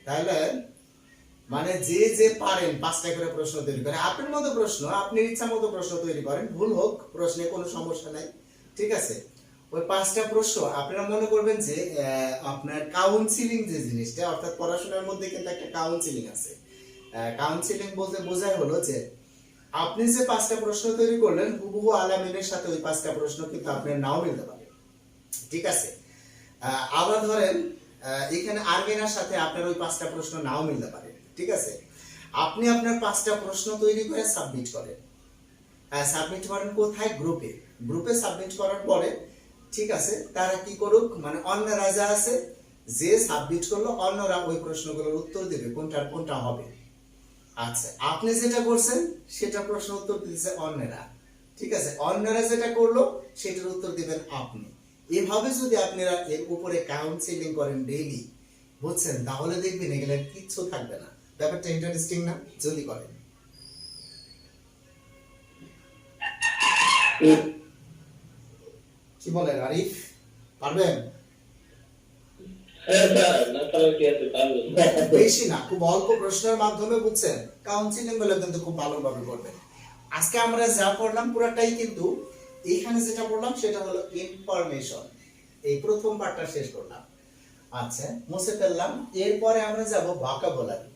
তাহলে মানে যে পারেন 5টা করে প্রশ্ন তৈরি করেন, আপনার মতো প্রশ্ন, আপনি ইচ্ছা মতো প্রশ্ন তৈরি করেন, ভুল হোক প্রশ্নে কোনো সমস্যা নাই, ঠিক আছে। ওই 5টা প্রশ্ন আপনারা মনে করবেন যে আপনার কাউন্সিলিং যে জিনিসটা, অর্থাৎ পড়াশোনার মধ্যে কিন্তু একটা কাউন্সিলিং আছে। কাউন্সিলিং বলতে বোঝায় হলো যে আপনি যে 5টা প্রশ্ন তৈরি করলেন হুবহু আলামিনের সাথে ওই 5টা প্রশ্ন কিন্তু আপনার নাও মিলতে পারে, ঠিক আছে। আবার ধরেন এখানে আরবিনার সাথে আপনার ওই 5টা প্রশ্ন নাও মিলতে পারে, ঠিক আছে। আপনি আপনার 5টা প্রশ্ন তৈরি করে সাবমিট করেন। সাবমিট করেন কোথায়? গ্রুপে সাবমিট করার পরে, ঠিক আছে, তারা কি করুক, মানে অন্যরা যা আছে যে সাবমিট করলো অন্যরা ওই প্রশ্নগুলোর উত্তর দেবে কোনটা হবে। আচ্ছা, আপনি যেটা করছেন সেটা প্রশ্ন উত্তর দিতেছে অন্যরা, ঠিক আছে। অন্যরা যেটা করলো সেটার উত্তর দিবেন আপনি। এভাবে যদি আপনারা এর উপরে কাউন্সিলিং করেন ডেইলি, বুঝছেন, তাহলে দেখবেন এগুলো কিচ্ছু থাকবে না। ব্যাপারটা ইন্টারেস্টিং না? যদি করেন, কি বলেন আরিফ, পারবেন? বেশি না, খুব অল্প প্রশ্নের মাধ্যমে, বুঝছেন, কাউন্সিলিং গুলো কিন্তু খুব ভালোভাবে করবেন। আজকে আমরা যা পড়লাম পুরাটাই কিন্তু এইখানে যেটা পড়লাম সেটা হলো ইনফরমেশন। এই প্রথম পার্টটা শেষ করলাম। আচ্ছা, মুছে ফেললাম। এরপরে আমরা যাব ভোকাবুলারি,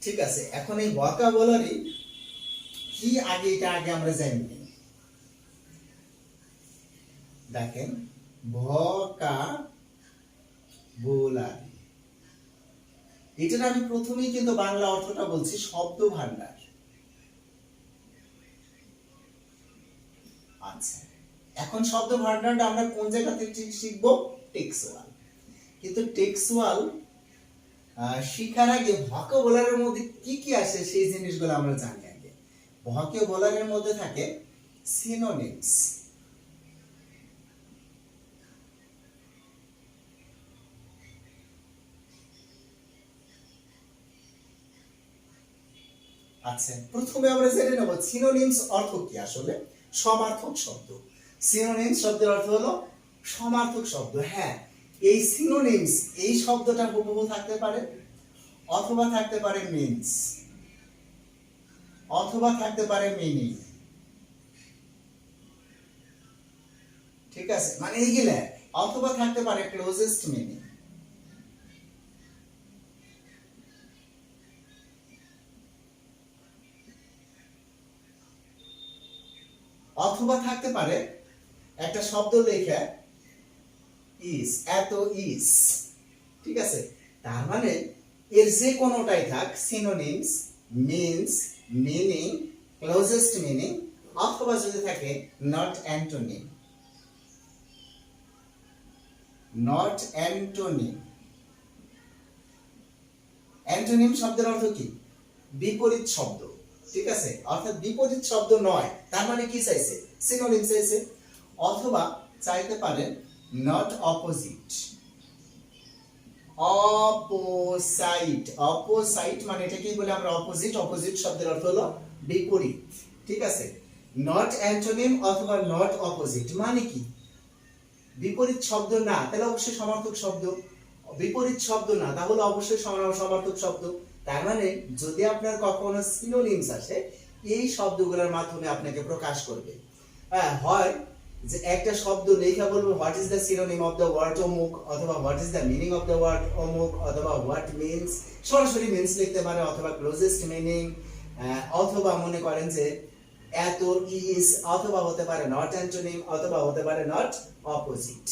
ঠিক আছে, এখন এই ভোকাবুলারি কি আগে এটা আগে আমরা জানি নি। দেখেন ভোকাবুলারি, এটার আমি প্রথমেই কিন্তু বাংলা অর্থটা বলছি শব্দ ভান্ডার। আচ্ছা, এখন শব্দ ভান্ডারটা আমরা কোন জায়গা থেকে শিখবো? টেক্সুয়াল। কিন্তু টেক্সুয়াল শিখার আগে ভোকাবুলারির মধ্যে কি কি আসে সেই জিনিসগুলো আমরা জানি আগে। ভোকাবুলারির মধ্যে থাকে সিনোনিমস, আচ্ছা প্রথমে আমরা জেনে নেব সিনোনিমস অর্থ কি। আসলে সমার্থক শব্দ। সিনোনিমস শব্দের অর্থ হলো সমার্থক শব্দ। হ্যাঁ, এই সিনোনিমস এই শব্দটা হুবহু থাকতে পারে, অথবা থাকতে পারে মিনস, অথবা থাকতে পারে মিনিং। ঠিক আছে, মানে এইগুলা, অথবা থাকতে পারে ক্লোজেস্ট মিনিং। অথবা থাকতে পারে একটা শব্দ লেখা ইস, এত ইস। ঠিক আছে, তার মানে এর যে কোনোটাই থাক, synonyms, means, meaning, closest meaning, অথবা যদি থাকে not antonym. Not antonym, antonym শব্দের অর্থ কি? বিপরীত শব্দ। ঠিক আছে, অর্থাৎ বিপরীত শব্দ নয়, তার মানে কি চাইছে? সিনোনিম চাইছে। অথবা চাইতে পারেন নট অপোজিট। অপোসাইট, অপোসাইট মানে এটাকেই বলে আমরা অপোজিট। অপোজিট শব্দের অর্থ হলো বিপরীত। ঠিক আছে, নট অ্যান্টোনিম অথবা নট অপোজিট মানে কি? বিপরীত শব্দ না তাহলে অবশ্যই সমার্থক শব্দ, বিপরীত শব্দ না তাহলে অবশ্যই সমার্থক শব্দ। তার মানে যদি আপনার কখনো সিনোনিমস আসে, এই শব্দগুলোর মাধ্যমে আপনাকে প্রকাশ করবে। হ্যাঁ, হয় যে একটা শব্দ লেখা বলবো what is the synonym of the word অমুক, অথবা what is the meaning of the word অমুক, অথবা হোয়াট মিনস, সরাসরি মিনস লিখতে পারে, অথবা ক্লোজেস্ট মিনিং, অথবা মনে করেন যে এত ইজ, অথবা হতে পারে নট অ্যান্টোনিম, অথবা হতে পারে নট অপোজিট।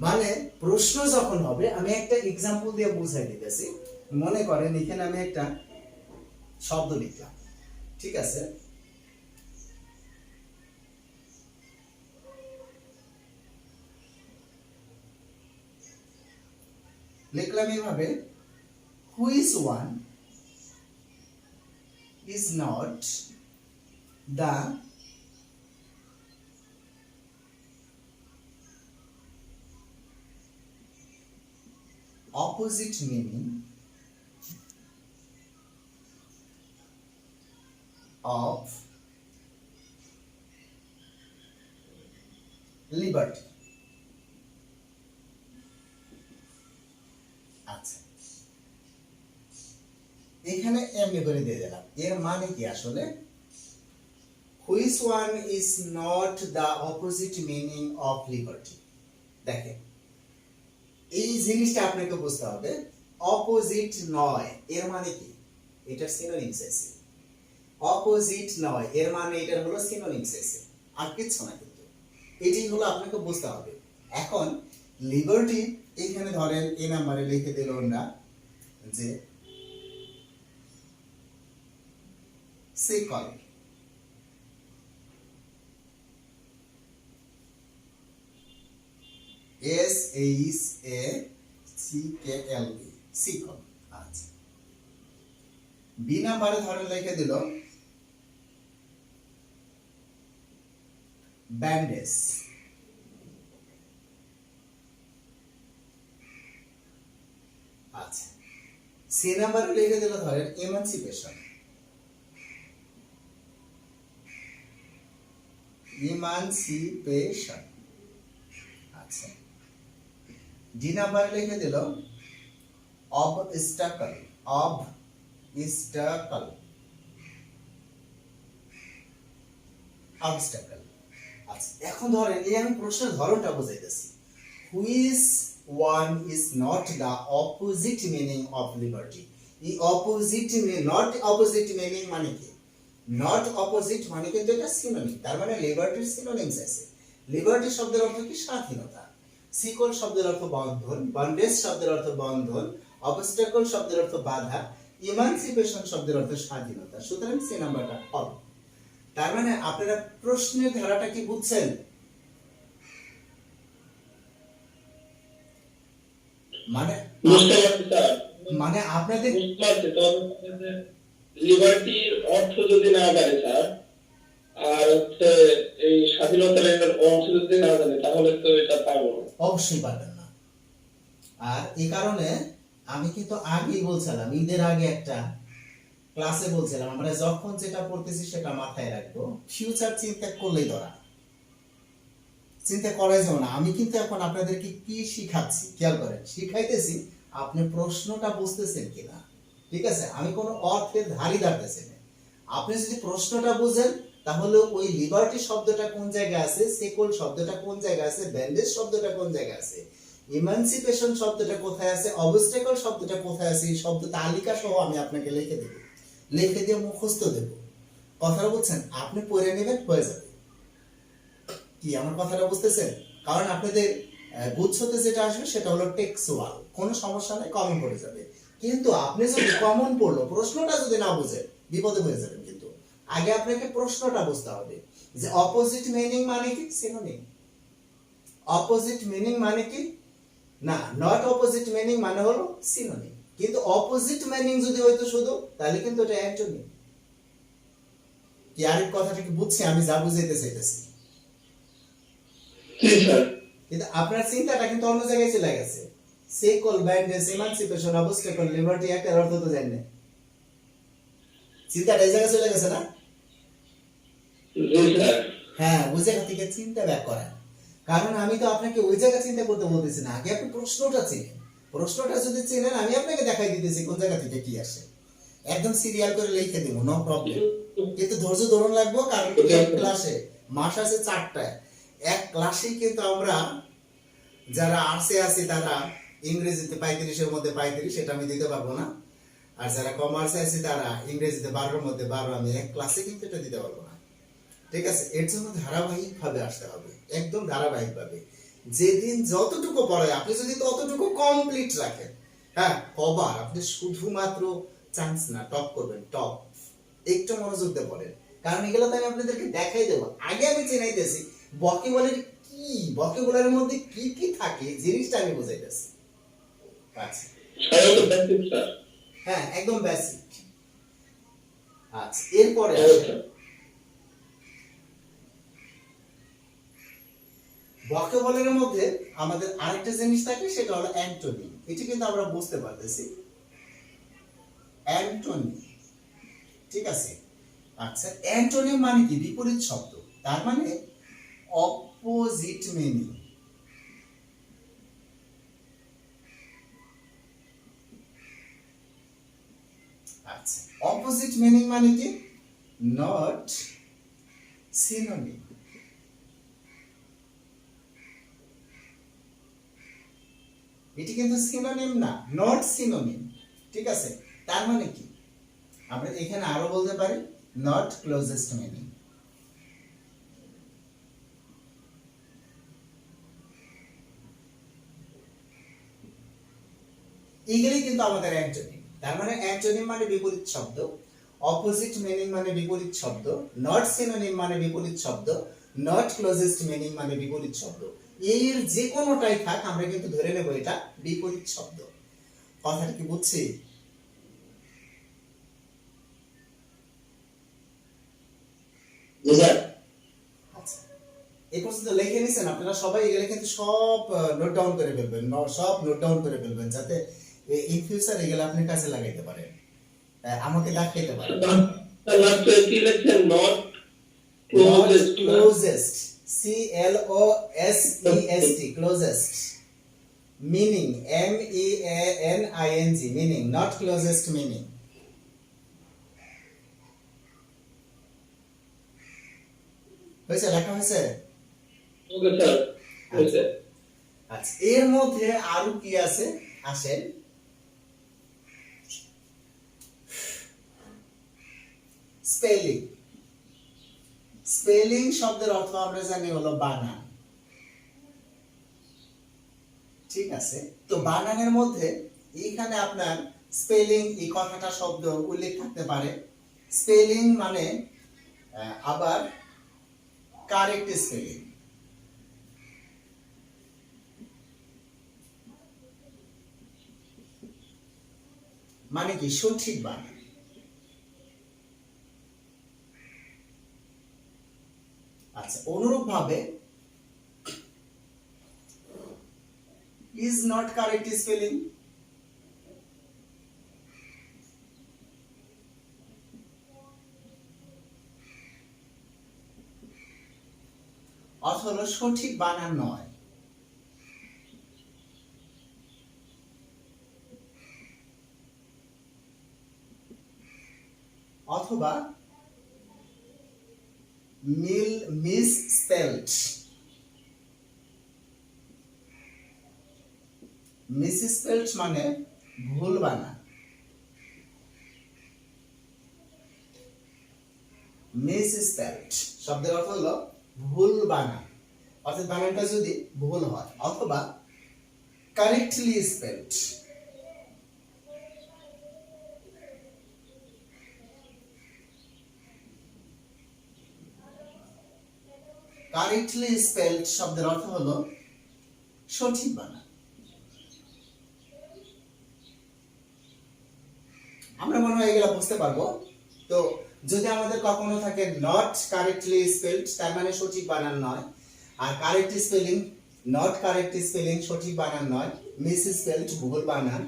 মানে প্রশ্ন যখন হবে, আমি একটা এক্সাম্পল দিয়ে বুঝাই দিতেছি। মনে করেন এখানে আমি একটা শব্দ লিখলাম। ঠিক আছে, লিখলাম এভাবে, which one is not the opposite meaning of liberty। আচ্ছা, এখানে এমনি করে দিয়ে দিলাম। এর মানে কি আসলে? Which one is not the opposite meaning of liberty. দেখেন এই জিনিসটা আপনাকে বুঝতে হবে, অপোজিট নয় এর মানে কি? এটার সিনোনিমস আছে। অপোজিট নয় এর মানে এটার হলো সিনোনিমস আছে, আর কিছু না। কিন্তু এটাই হলো আপনাকে বুঝতে হবে। এখন লিবার্টি এখানে ধরেন এই নাম্বারে লিখে দিল না যে সিকল, SHACKLE, সিকল। আচ্ছা, বি নাম্বারে ধরেন লিখে দিল ব্যান্ডেজ। আচ্ছা, সি নাম্বারে লিখে দিল ধরেন ইমানসিপেশন। ইমানসিপেশন। আচ্ছা, ডি নাম্বারে লিখে দিল অবস্টাকল। Obstacle, obstacle. আচ্ছা, এখন ধরেন এই আমি প্রশ্নের ধরনটা বুঝাইতেছি। Which one is not the opposite meaning of liberty. এই অপোজিট নট অপোজিট মিনিং মানে কি? নট অপোজিট মানে কিন্তু এটা সিনোনিম, তার মানে লিবার্টির সিনোনিমস আছে। লিবার্টি শব্দের অর্থ কি? স্বাধীনতা। সিকল শব্দের অর্থ বন্ধন, বন্ডেজ শব্দের অর্থ বন্ধন, অবস্টাকল শব্দের অর্থ বাধা, ইমানসিপেশন শব্দের অর্থ স্বাধীনতা। সুতরাং সি নাম্বারটা হবে। তার মানে আপনারা প্রশ্নের ধারাটা কি বুঝছেন? মানে বুঝতে পারছি স্যার, মানে আপনাদের বুঝতে পারছি। তবে লিবার্টির অর্থ যদি না জানে স্যার, আর হচ্ছে এই স্বাধীনতার অংশ যদি না জানে, তাহলে তো এটা পারবো না। অবশ্যই পারবেন না। আর এই কারণে আমি কিন্তু আগেই বলছিলাম, ঈদের আগে একটা ক্লাসে বলছিলাম, আমরা যখন যেটা পড়তেছি সেটা মাথায় রাখবো, ফিউচার চিন্তা করলেই ধরা, চিন্তা করাই যাবে না। আমি কিন্তু এখন আপনাদেরকে কি শিখাচ্ছি খেয়াল করেন, শিখাইতেছি আপনি প্রশ্নটা বুঝতেছেন কিনা। ঠিক আছে, আমি কোনো অর্থের ধারই ধারতেছি না। আপনি যদি প্রশ্নটা বুঝেন তাহলে ওই লিবার্টি শব্দটা কোন জায়গায় আছে, সেকুল শব্দটা কোন জায়গায় আছে, ব্যান্ডেজ শব্দটা কোন জায়গায় আছে, ইমানসিপেশন শব্দটা কোথায় আছে, অবস্টাকল শব্দটা কোথায় আছে, এই শব্দ তালিকা সহ আমি আপনাকে লিখে দেব, লিখে দিয়ে মুখস্থ দেব। কথাটা বুঝছেন? আপনি পড়ে নেবেন, হয়ে যাবে। কি আমার কথাটা বুঝতেছেন? কারণ আপনাদের গুচ্ছতে যেটা আসবে সেটা হলো টেক্সুয়াল, কোনো সমস্যা নেই, কমন পড়ে যাবে। কিন্তু আপনি যদি কমন পড়লো, প্রশ্নটা যদি না বুঝেন বিপদে হয়ে যাবেন। কিন্তু আগে আপনাকে প্রশ্নটা বুঝতে হবে যে অপোজিট মিনিং মানে কি, সিনোনিম। অপোজিট মিনিং মানে কি না, নট অপোজিট মিনিং মানে হলো সিনোনিম। কিন্তু অপোজিট মিনিং যদি হইতো শুধু, তাহলে কিন্তু এটা অ্যান্টোনিম। কি আরেক কথাটা কি বুঝছি আমি যা বুঝাইতে চাইতেছি? জি স্যার। কিন্তু আপনার চিন্তাটা কিন্তু অন্য জায়গায় চলে গেছে। সেকল, ব্যান্ডেজ, ইমানসিপেশন, অবস্টাকল, লিবার্টি একটা অর্থ তো জানেন না, চিন্তাটা এই জায়গায় চলে গেছে না? জি স্যার। হ্যাঁ, ওই জায়গা থেকে চিন্তা ব্যাক করেন। কারণ আমি তো আপনাকে ওই জায়গা চিন্তা করতে বলতেছি না, আগে আপনি প্রশ্নটা চিনেন। প্রশ্নটা যদি চিনেন, আমি আপনাকে দেখাই দিতেছি কোন জায়গা থেকে কি আসে। একদম সিরিয়াল করে লিখে দেবো, নো প্রবলেম। কিন্তু ধৈর্য ধরুন লাগবে, কারণ এক ক্লাসে মাস আছে 4টায়, এক ক্লাসেই কিন্তু আমরা যারা আর্টসে আছি তারা ইংরেজিতে 35-এর মধ্যে 35, সেটা আমি দিতে পারবো না। আর যারা কমার্সে আছি তারা ইংরেজিতে 12-এর মধ্যে 12, আমি এক ক্লাসে কিন্তু এটা দিতে পারবো না। ঠিক আছে, এর জন্য ধারাবাহিক ভাবে আসতে হবে, একদম ধারাবাহিক ভাবে। যেদিন যতটুকু পড়ে আপনি যদি ততটুকু কমপ্লিট রাখেন, হ্যাঁ, কবার আপনি শুধুমাত্র চান্স না, টপ করবেন, টপ। একটু মনোযোগ দিয়ে পড়েন, কারণ এগুলো তো আমি আপনাদেরকে দেখাই দেবো। আগে আমি চিনাইতেছি ভোকাবুলারি কি, ভোকাবুলারির মধ্যে কি কি থাকে, জিনিসটা আমি বুঝাইতেছি। আচ্ছা, সবাই তো বেসিক স্যার। হ্যাঁ, একদম বেসিক। আচ্ছা, এরপরে আসেন ভোকাবুলারির মধ্যে আমাদের আরেকটা জিনিস থাকে, সেটা হলো অ্যান্টোনিম। এটা কিন্তু আমরা বুঝতে পারতেছি, অ্যান্টোনিম। ঠিক আছে, আচ্ছা, অ্যান্টোনিম মানে কি? বিপরীত শব্দ, তার মানে অপোজিট মিনিং। আচ্ছা, অপোজিট মিনিং মানে কি? Not synonym. এটি কিন্তু সিনোনিম না, নট সিনোনিম। ঠিক আছে, তার মানে কি? আমরা এখানে আরো বলতে পারি নট ক্লোজেস্ট মিনিং। এগুলি কিন্তু আমাদের অ্যান্টোনিম। তার মানে অ্যান্টোনিম মানে বিপরীত শব্দ, অপোজিট মিনিং মানে বিপরীত শব্দ, নট সিনোনিম মানে বিপরীত শব্দ, নট ক্লোজেস্ট মিনিং মানে বিপরীত শব্দ। এর যে কোনোটাই থাক, আমরা কিন্তু ধরে নেব এটা বিপরীত শব্দ। কথাটা কি বুঝছি? আচ্ছা, এই পর্যন্ত লিখে নিছেন আপনারা সবাই? এগুলো কিন্তু সব নোট ডাউন করে ফেলবেন, সব নোট ডাউন করে ফেলবেন, যাতে ইন ফিউচার এগুলো আপনি কাজে লাগাইতে পারেন, আমাকে দেখাইতে পারেন। লাস্ট কি লিখছেন? Not Not closest. closest, CLOSEST, closest, meaning MEANING, meaning, not closest meaning. হয়েছে, লেখা হয়েছে? ওকে স্যার, হয়েছে। আচ্ছা, এর মধ্যে আরো কি আছে আসেন। স্পেলিং। স্পেলিং শব্দের অর্থ আমরা জানি হলো বানান, ঠিক আছে। তো বানানের মধ্যে এইখানে আপনার স্পেলিং এই কথাটা শব্দ উল্লেখ থাকতে পারে। স্পেলিং মানে আবার কারেক্ট স্পেলিং, মানে কি সঠিক বানান। আচ্ছা, অনুরূপ ভাবে ইজ নট কারেক্ট স্পেলিং, অর্থ হলো সঠিক বানান নয়। অথবা মিসস্পেলড। মিসস্পেলড মানে ভুল বানান। মিসস্পেলড শব্দের অর্থ হলো ভুল বানান, অর্থাৎ বানানটা যদি ভুল হয়। অথবা কারেক্টলি স্পেলড। কারেক্টলি স্পেলড শব্দের অর্থ হলো সঠিক বানান। আমরা মনে হয় এগুলো বুঝতে পারবো। তো যদি আমাদের কখনো থাকে নট কারেক্টলি স্পেলড, তার মানে সঠিক বানান নয়। আর correct spelling, not correct spelling সঠিক বানান নয়, মিসস্পেলড ভুল বানান,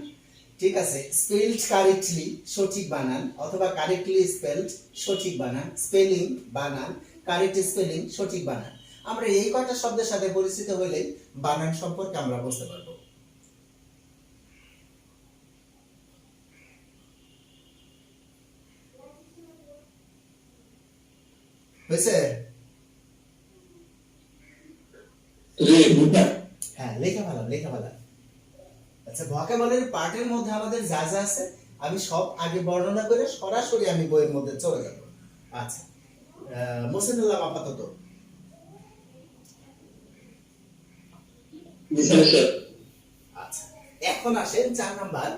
ঠিক আছে। স্পেলড কারেক্টলি সঠিক বানান, অথবা কারেক্টলি স্পেলড সঠিক বানান, স্পেলিং বানান, কারেক্ট স্পেলিং সঠিক বানান। আমরা এই কয়টা শব্দের সাথে পরিচিত হলে বানান সম্পর্কে আমরা বুঝতে পারবো। হয়েছে? হ্যাঁ, লেখা ভালো, লেখা ভালো। আচ্ছা, ভোকাবুলারি পার্টের মধ্যে আমাদের যা যা আছে আমি সব আগে বর্ণনা করে সরাসরি আমি বইয়ের মধ্যে চলে যাব। আচ্ছা, মুছে দিলাম আপাতত। আচ্ছা, এখন আসেন 4 নাম্বার,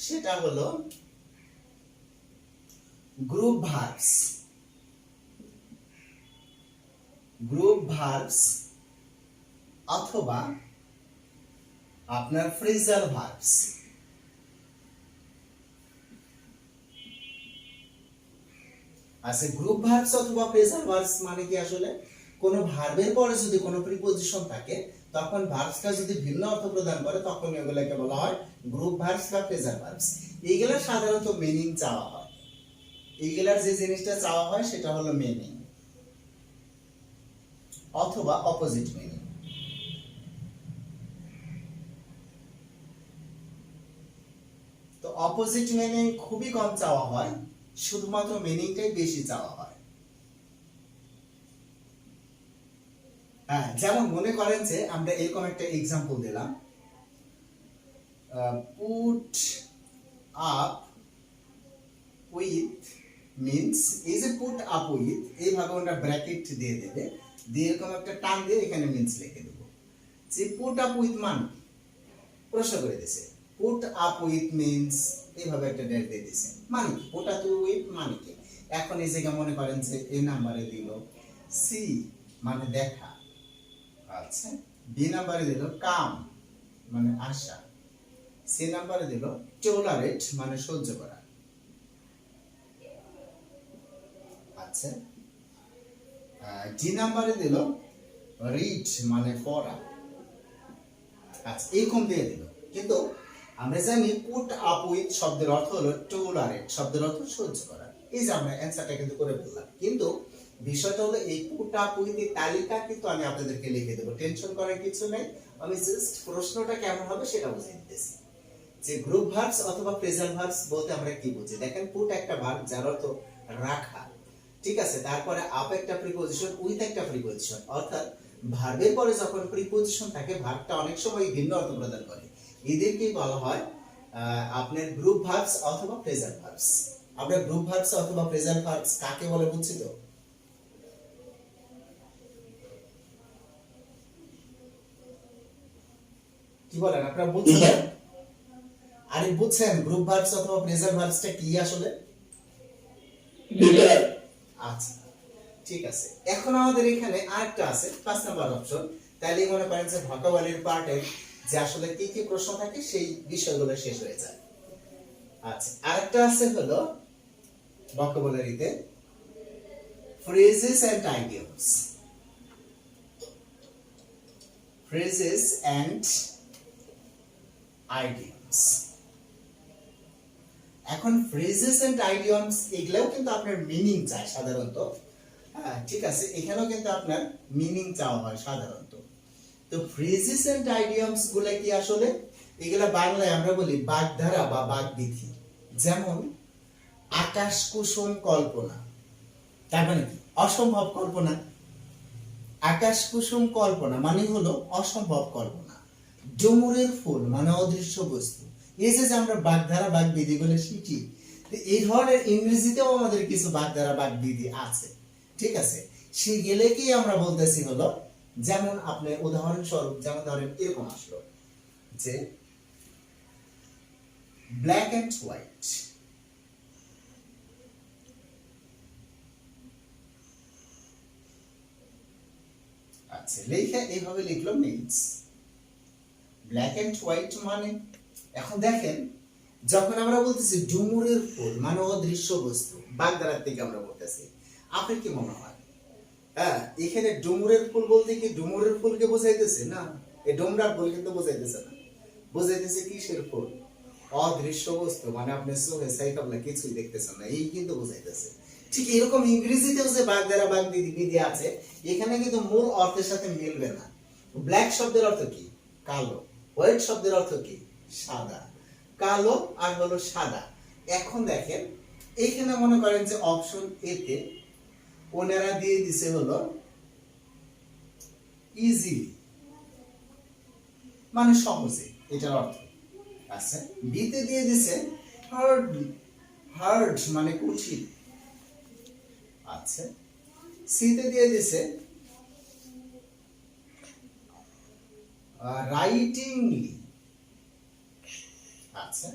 সেটা হলো গ্রুপ ভার্বস। গ্রুপ ভার্বস অথবা আপনার ফ্রেজাল ভার্বস। আচ্ছা, গ্রুপ ভার্বস অথবা ফ্রেজাল ভার্বস মানে কি আসলে কোন ভার্বের পরে যদি কোনো প্রিপজিশন থাকে, তখন ভার্বসটা যদি ভিন্ন অর্থ প্রদান করে তখন এগুলোকে বলা হয় গ্রুপ ভার্বস বা ফ্রেজাল ভার্বস। এইগুলোর সাধারণত মিনিং চাওয়া হয়। এইগুলার যে জিনিসটা চাওয়া হয় সেটা হলো মিনিং অথবা অপোজিট মিনিং। তো অপোজিট মিনিং খুবই কম চাওয়া হয়, শুধুমাত্র মিনিংটাই বেশি চাওয়া হয়। হ্যাঁ, যেমন মনে করেন যে আমরা এরকম একটা এক্সাম্পল দিলাম, পুট আপ উইথ মিন্স, এই যে পুট আপ উইথ, এইভাবে আমরা ব্র্যাকেট দিয়ে দেবে, দিয়ে এরকম একটা টান দিয়ে এখানে মিন্স লিখে দেবো। যে পুট আপ উইথ মান প্রশ্ন করে দিয়েছে, পুট আপ উইথ মিন্স এইভাবে একটা ডেট দিয়ে দিয়েছে, মানে কি পুট আপ উইথ মানে কি। এখন এই জায়গায় মনে করেন যে এ নাম্বারে দিল সি মানে দেখা, আচ্ছা, বি নাম্বারে দিল কাম মানে আশা, সি নাম্বারে দিল টলারেট মানে সহ্য করা, আচ্ছা, ডি নাম্বারে দিল রিড মানে পড়া। আচ্ছা, এরকম দিয়ে দিল। কিন্তু আমরা জানি পুট আপ উইথ শব্দের অর্থ হলো টলারেট, শব্দের অর্থ সহ্য করা। এই যে আমরা অ্যানসারটা কিন্তু করে বললাম, কিন্তু বিষয়টা হলো এই পুট আপ উইথ এর তালিকা কিন্তু আমি আপনাদেরকে লিখে দেবো, টেনশন করার কিছু নেই। আমি জাস্ট প্রশ্নটা কেমন হবে সেটা বুঝিয়ে দিতেছি। যে গ্রুপ ভার্বস অথবা ফ্রেজাল ভার্বস বলতে আমরা কি বুঝি, দেখেন পুট একটা ভার্ব যার অর্থ রাখা, ঠিক আছে, তারপরে আপ একটা প্রিপজিশন, উইথ একটা প্রিপজিশন, অর্থাৎ ভার্বের পরে যখন প্রিপজিশন থাকে ভার্বটা অনেক সময় ভিন্ন অর্থ প্রদান করে, এদেরকে বলা হয় আপনার গ্রুপ ভার্বস অথবা ফ্রেজাল ভার্বস। আমরা গ্রুপ ভার্বস অথবা প্রেজেন্ট ভার্বস কাকে বলে বুঝছি তো? কি বলেন আপনারা বুঝছেন? আরে বুঝছেন গ্রুপ ভার্বস অথবা প্রেজেন্ট ভার্বসটা কি আসলে? জি স্যার। আচ্ছা ঠিক আছে, এখন আমাদের এখানে আরেকটা আছে 5 নাম্বার অপশন। তাহলে মনে করেন যে ভোকাবুলারি পার্টে যে আসলে কি কি প্রশ্ন থাকে সেই বিষয়গুলো শেষ হয়ে যায়। আচ্ছা আরেকটা আছে হলো ভোকাবুলারিতে phrases and idioms. Phrases and idioms. এখন phrases and idioms এগুলাও কিন্তু আপনার মিনিং চায় সাধারণত। হ্যাঁ ঠিক আছে, এখানেও কিন্তু আপনার মিনিং চাওয়া হয় সাধারণত। তো phrases and idioms গুলা কি আসলে? এগুলা বাংলায় আমরা বলি বাগধারা বা বাগবিধি। যেমন আকাশ কুসুম কল্পনা, তার মানে কি? অসম্ভব কল্পনা। আকাশ কুসুম কল্পনা মানে হলো অসম্ভব কল্পনা। ডুমুরের ফুল মানে অদৃশ্য বস্তু। এই যে আমরা বাগধারা বাগবিধি গুলো শিখি, এই ধরনের ইংরেজিতেও আমাদের কিছু বাগধারা বাগবিধি আছে, ঠিক আছে? সেই গেলে কি আমরা বলতেছি হলো, যেমন আপনি উদাহরণস্বরূপ যেমন ধরেন এরকম আসলো যে ব্ল্যাক এন্ড হোয়াইট। আচ্ছা লেখা এইভাবে লিখলো মিন্স ব্ল্যাক এন্ড হোয়াইট মানে, এখন দেখেন যখন আমরা বলতেছি ডুমুরের ফুল মানে অদৃশ্য বস্তু, বাগধারার থেকে আমরা বলতেছি, আপনার কি মনে হয়? হ্যাঁ এখানে ডুমুরের ফুল বলতে কি ডুমুরের ফুলকে বোঝাইতেছে? না, এই ডুমরার ফুল কিন্তু বোঝাইতেছে না, বোঝাইতেছে কিসের ফুল? অদৃশ্য বস্তু, মানে আপনি চোখে সাইকাবলা কিছুই দেখতেছেন না, এই কিন্তু বোঝাইতেছে। ঠিক এরকম ইংরেজিতেও যে বাগধারা বাগবিধি আছে, এখানে কিন্তু মূল অর্থের সাথে মিলবে না। ব্ল্যাক শব্দের অর্থ কি? কালো। হোয়াইট শব্দের অর্থ কি? সাদা। কালো আর হলো সাদা। এখন দেখেন এইখানে মনে করেন যে অপশন এ তে ওনারা দিয়ে দিছে হলো ইজিলি মানে সহজে, এটার অর্থ। আচ্ছা বি তে দিয়ে দিছে হার্ডলি, হার্ড মানে কঠিন। আচ্ছা সি তে দিয়ে দিছে রাইটিংলি। আচ্ছা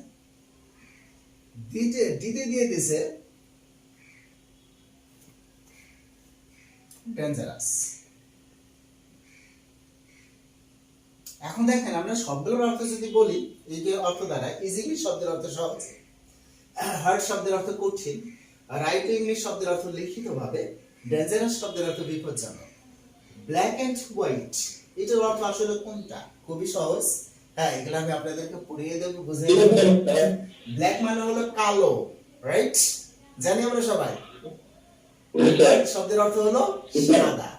ডিতে দিয়ে দিছে ডেঞ্জারাস। এখন দেখেন আমরা সবগুলোর অর্থ যদি বলি, এই যে অর্থ দ্বারা ইজিলি শব্দের অর্থ সহজ, হার্ড শব্দের অর্থ কঠিন, রাইটিংলি শব্দের অর্থ লিখিতভাবে, ডেঞ্জারাস শব্দের অর্থ বিপজ্জনক। ব্ল্যাক এন্ড হোয়াইট এটার অর্থ আসলে কোনটা? খুবই সহজ। হ্যাঁ এগুলো আমি আপনাদেরকে পড়িয়ে দেবো, বুঝিয়ে দেবো। ব্ল্যাক মানে হলো কালো, রাইট? জানি আমরা সবাই। হোয়াইট শব্দের অর্থ হলো সাদা।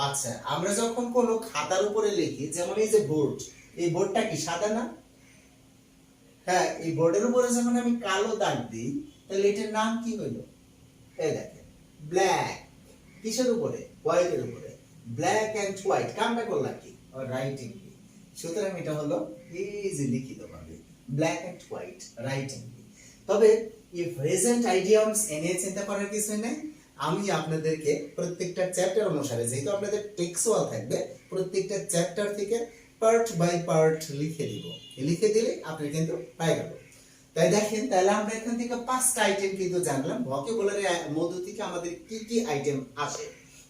আচ্ছা আমরা যখন কোনো খাতার উপরে লিখি, যেমন এই যে বোর্ড, এই বোর্ডটা কি সাদা না? হ্যাঁ এই বোর্ডের উপরে যখন আমি কালো দাগ দিই, তাহলে এটার নাম কি হলো? এই দেখেন ব্ল্যাক। কিসের উপরে? হোয়াইটের উপরে। ব্ল্যাক এন্ড হোয়াইট কামটা করলা কি? রাইটিং। সুতরাং এটা হলো ইজি লিখিত ভাবে ব্ল্যাক এন্ড হোয়াইট রাইটিং। তবে এই প্রেজেন্ট আইডিয়ামস এনে চিন্তা করার কিছু নেই। আমি আপনাদেরকে প্রত্যেকটা চ্যাপ্টার অনুসারে, যেহেতু আপনাদের টেক্সুয়াল থাকবে, প্রত্যেকটা চ্যাপ্টার থেকে পার্ট বাই পার্ট লিখে দিব। লিখে দিলে আপনি কিন্তু পাই গেল। তাই দেখেন তাহলে আমরা এখান থেকে 5টা আইটেম কিন্তু জানলাম। ভোকাবুলারি মধ্য থেকে আমাদের কি কি আইটেম আসে?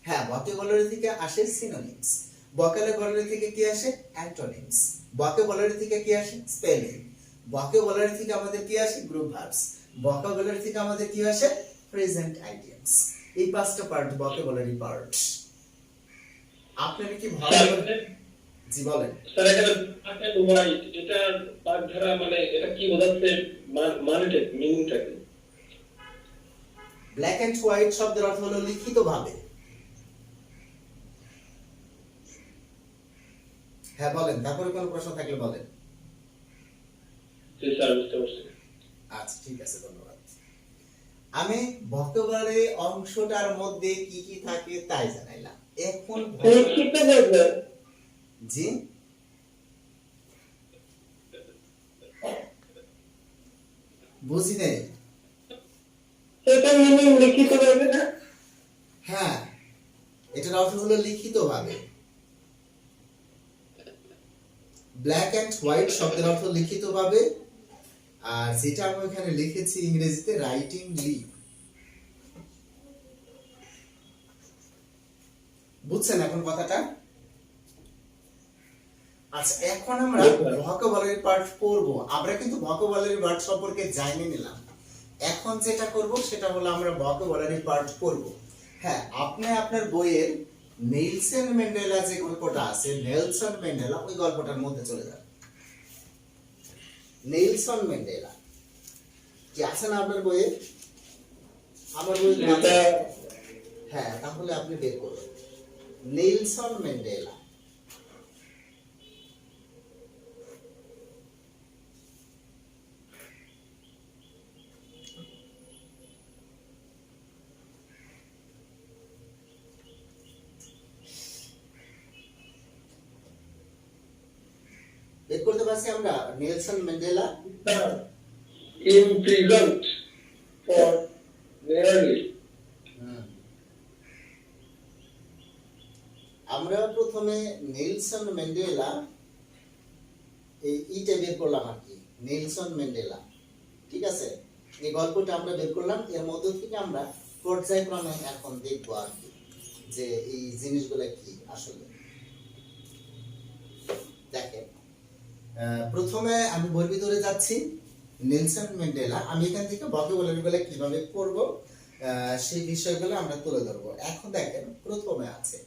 হ্যাঁ ভোকাবুলারি থেকে আসে সিনোনিমস, ভোকাবুলারি থেকে কি আসে? অ্যান্টোনিমস, ভোকাবুলারি থেকে কি আসে? স্পেলিং, ভোকাবুলারি থেকে আমাদের কি আসে? গ্রুপ ভার্বস, ভোকাবুলারি থেকে আমাদের কি আসে? প্রেজেন্ট আইডিয়ামস। এই 5টা পার্ট ভোকাবুলারি পার্ট। আপনার কি ভালো? জি বলেন। স্যার এখানে ব্ল্যাক এন্ড হোয়াইট এটার বাগধারা মানে এটা কি বোঝাচ্ছে? মানেটা মিনিংটা কি? ব্ল্যাক এন্ড হোয়াইট শব্দের অর্থ হলো লিখিতভাবে। হ্যাঁ বলেন, তারপরে কোনো প্রশ্ন থাকলে বলেন। জি স্যার বুঝতে পারছি। আচ্ছা ঠিক আছে, ধন্যবাদ। আমি ভোকাবুলারি অংশটার মধ্যে কি কি থাকে তাই জানাইলাম। এখন জি বুঝি নেই। এটা মিনিং লিখিত ভাবে না? হ্যাঁ, এটার অর্থ হলো লিখিতভাবে। ব্ল্যাক অ্যান্ড হোয়াইট শব্দের অর্থ লিখিতভাবে, আর যেটা আমি এখানে লিখেছি ইংরেজিতে রাইটিংলি। বুঝছেন এখন কথাটা? আচ্ছা, এখন আমরা ভোকাবুলারি পার্ট পড়বো। আমরা কিন্তু ভোকাবুলারি ওয়ার্ড সম্পর্কে জানিয়ে নিলাম। এখন যেটা করব সেটা হলো আমরা ভোকাবুলারি পার্ট পড়ব। হ্যাঁ, আপনি আপনার বইয়ের নেলসন ম্যান্ডেলা যে গল্পটা আছে, নেলসন ম্যান্ডেলা, ওই গল্পটার মধ্যে চলে যান। নেলসন ম্যান্ডেলা কি আছে না আপনার বইয়ে? আমার বই হ্যাঁ, তাহলে আপনি বের করুন নেলসন ম্যান্ডেলা। বের করতে পারছি আমরা Nelson Mandela. imprisoned for nearly আমরা প্রথমে নেলসন ম্যান্ডেলা এইটা বের করলাম আর কি, নেলসন ম্যান্ডেলা। ঠিক আছে, এই গল্পটা আমরা বের করলাম। এর মধ্য থেকে আমরা পর্যায়ক্রমে এখন দেখবো আর কি যে এই জিনিসগুলো কি আসলে। দেখেন, প্রথমে আমি বইয়ের ভিতরে যাচ্ছি, নেলসন ম্যান্ডেলা। আমি এখান থেকে ভোকাবুলারিগুলো কিভাবে পড়ব সেই বিষয়গুলো আমরা তুলে ধরবো। এখন দেখেন, প্রথমে আছে,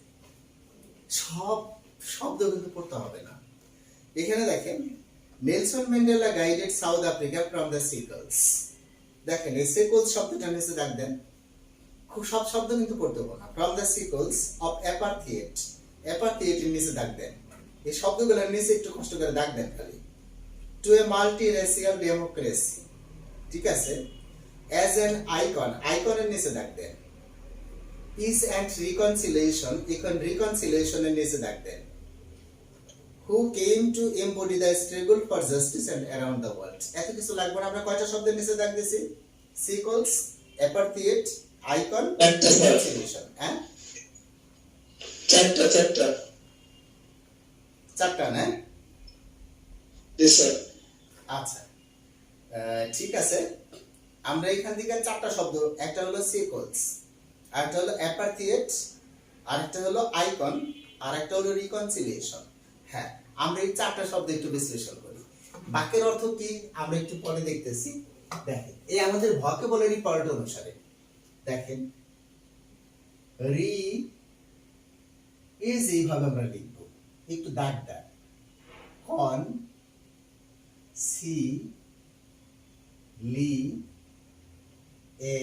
সব শব্দ কিন্তু পড়তে হবে না। এখানে দেখেন, Nelson Mandela guided South Africa from the shackles. দেখেন, এই সিকলস শব্দটা নিচে দাগ দেন। খুব সব শব্দ কিন্তু পড়তে হবে না। ফ্রম দ্য সিকলস অফ অ্যাপার্থিয়েট, অ্যাপার্থিয়েট এর নিচে দাগ দেন। এই শব্দগুলোর নিচে একটু কষ্ট করে দাগ দেন খালি। টু এ মাল্টি রেসিয়াল ডেমোক্রেসি, ঠিক আছে। অ্যাজ অ্যান আইকন, আইকনের নিচে দাগ দেন। পিস অ্যান্ড রিকনসিলিয়েশন, এখন রিকনসিলিয়েশনের নিচে দাগ দেন। Who came to embody the struggle for justice and around the world. এত কিছু লাগবে না। আমরা কয়টা শব্দের নিচে দাগ দিছি? সিকলস, অ্যাপার্থিয়েট, আইকন, রিকনসিলিয়েশন। হ্যাঁ, চারটা না? আচ্ছা, ঠিক আছে। আমরা এখান থেকে চারটা শব্দ, একটা হলো সিকলস, আরেকটা হলো অ্যাপার্থিয়েট, আরেকটা হলো আইকন, আর একটা হলো রিকনসিলিয়েশন। হ্যাঁ, আমরা এই চারটা শব্দ একটু বিশ্লেষণ করি। বাক্যের অর্থ কি আমরা একটু পরে দেখতেছি। দেখেন, এই আমাদের ভোকাবুলারি পার্ট অনুসারে দেখেন, রি ইজ এইভাবে আমরা লিখব, একটু দাগ দাগ। কন সি লি এ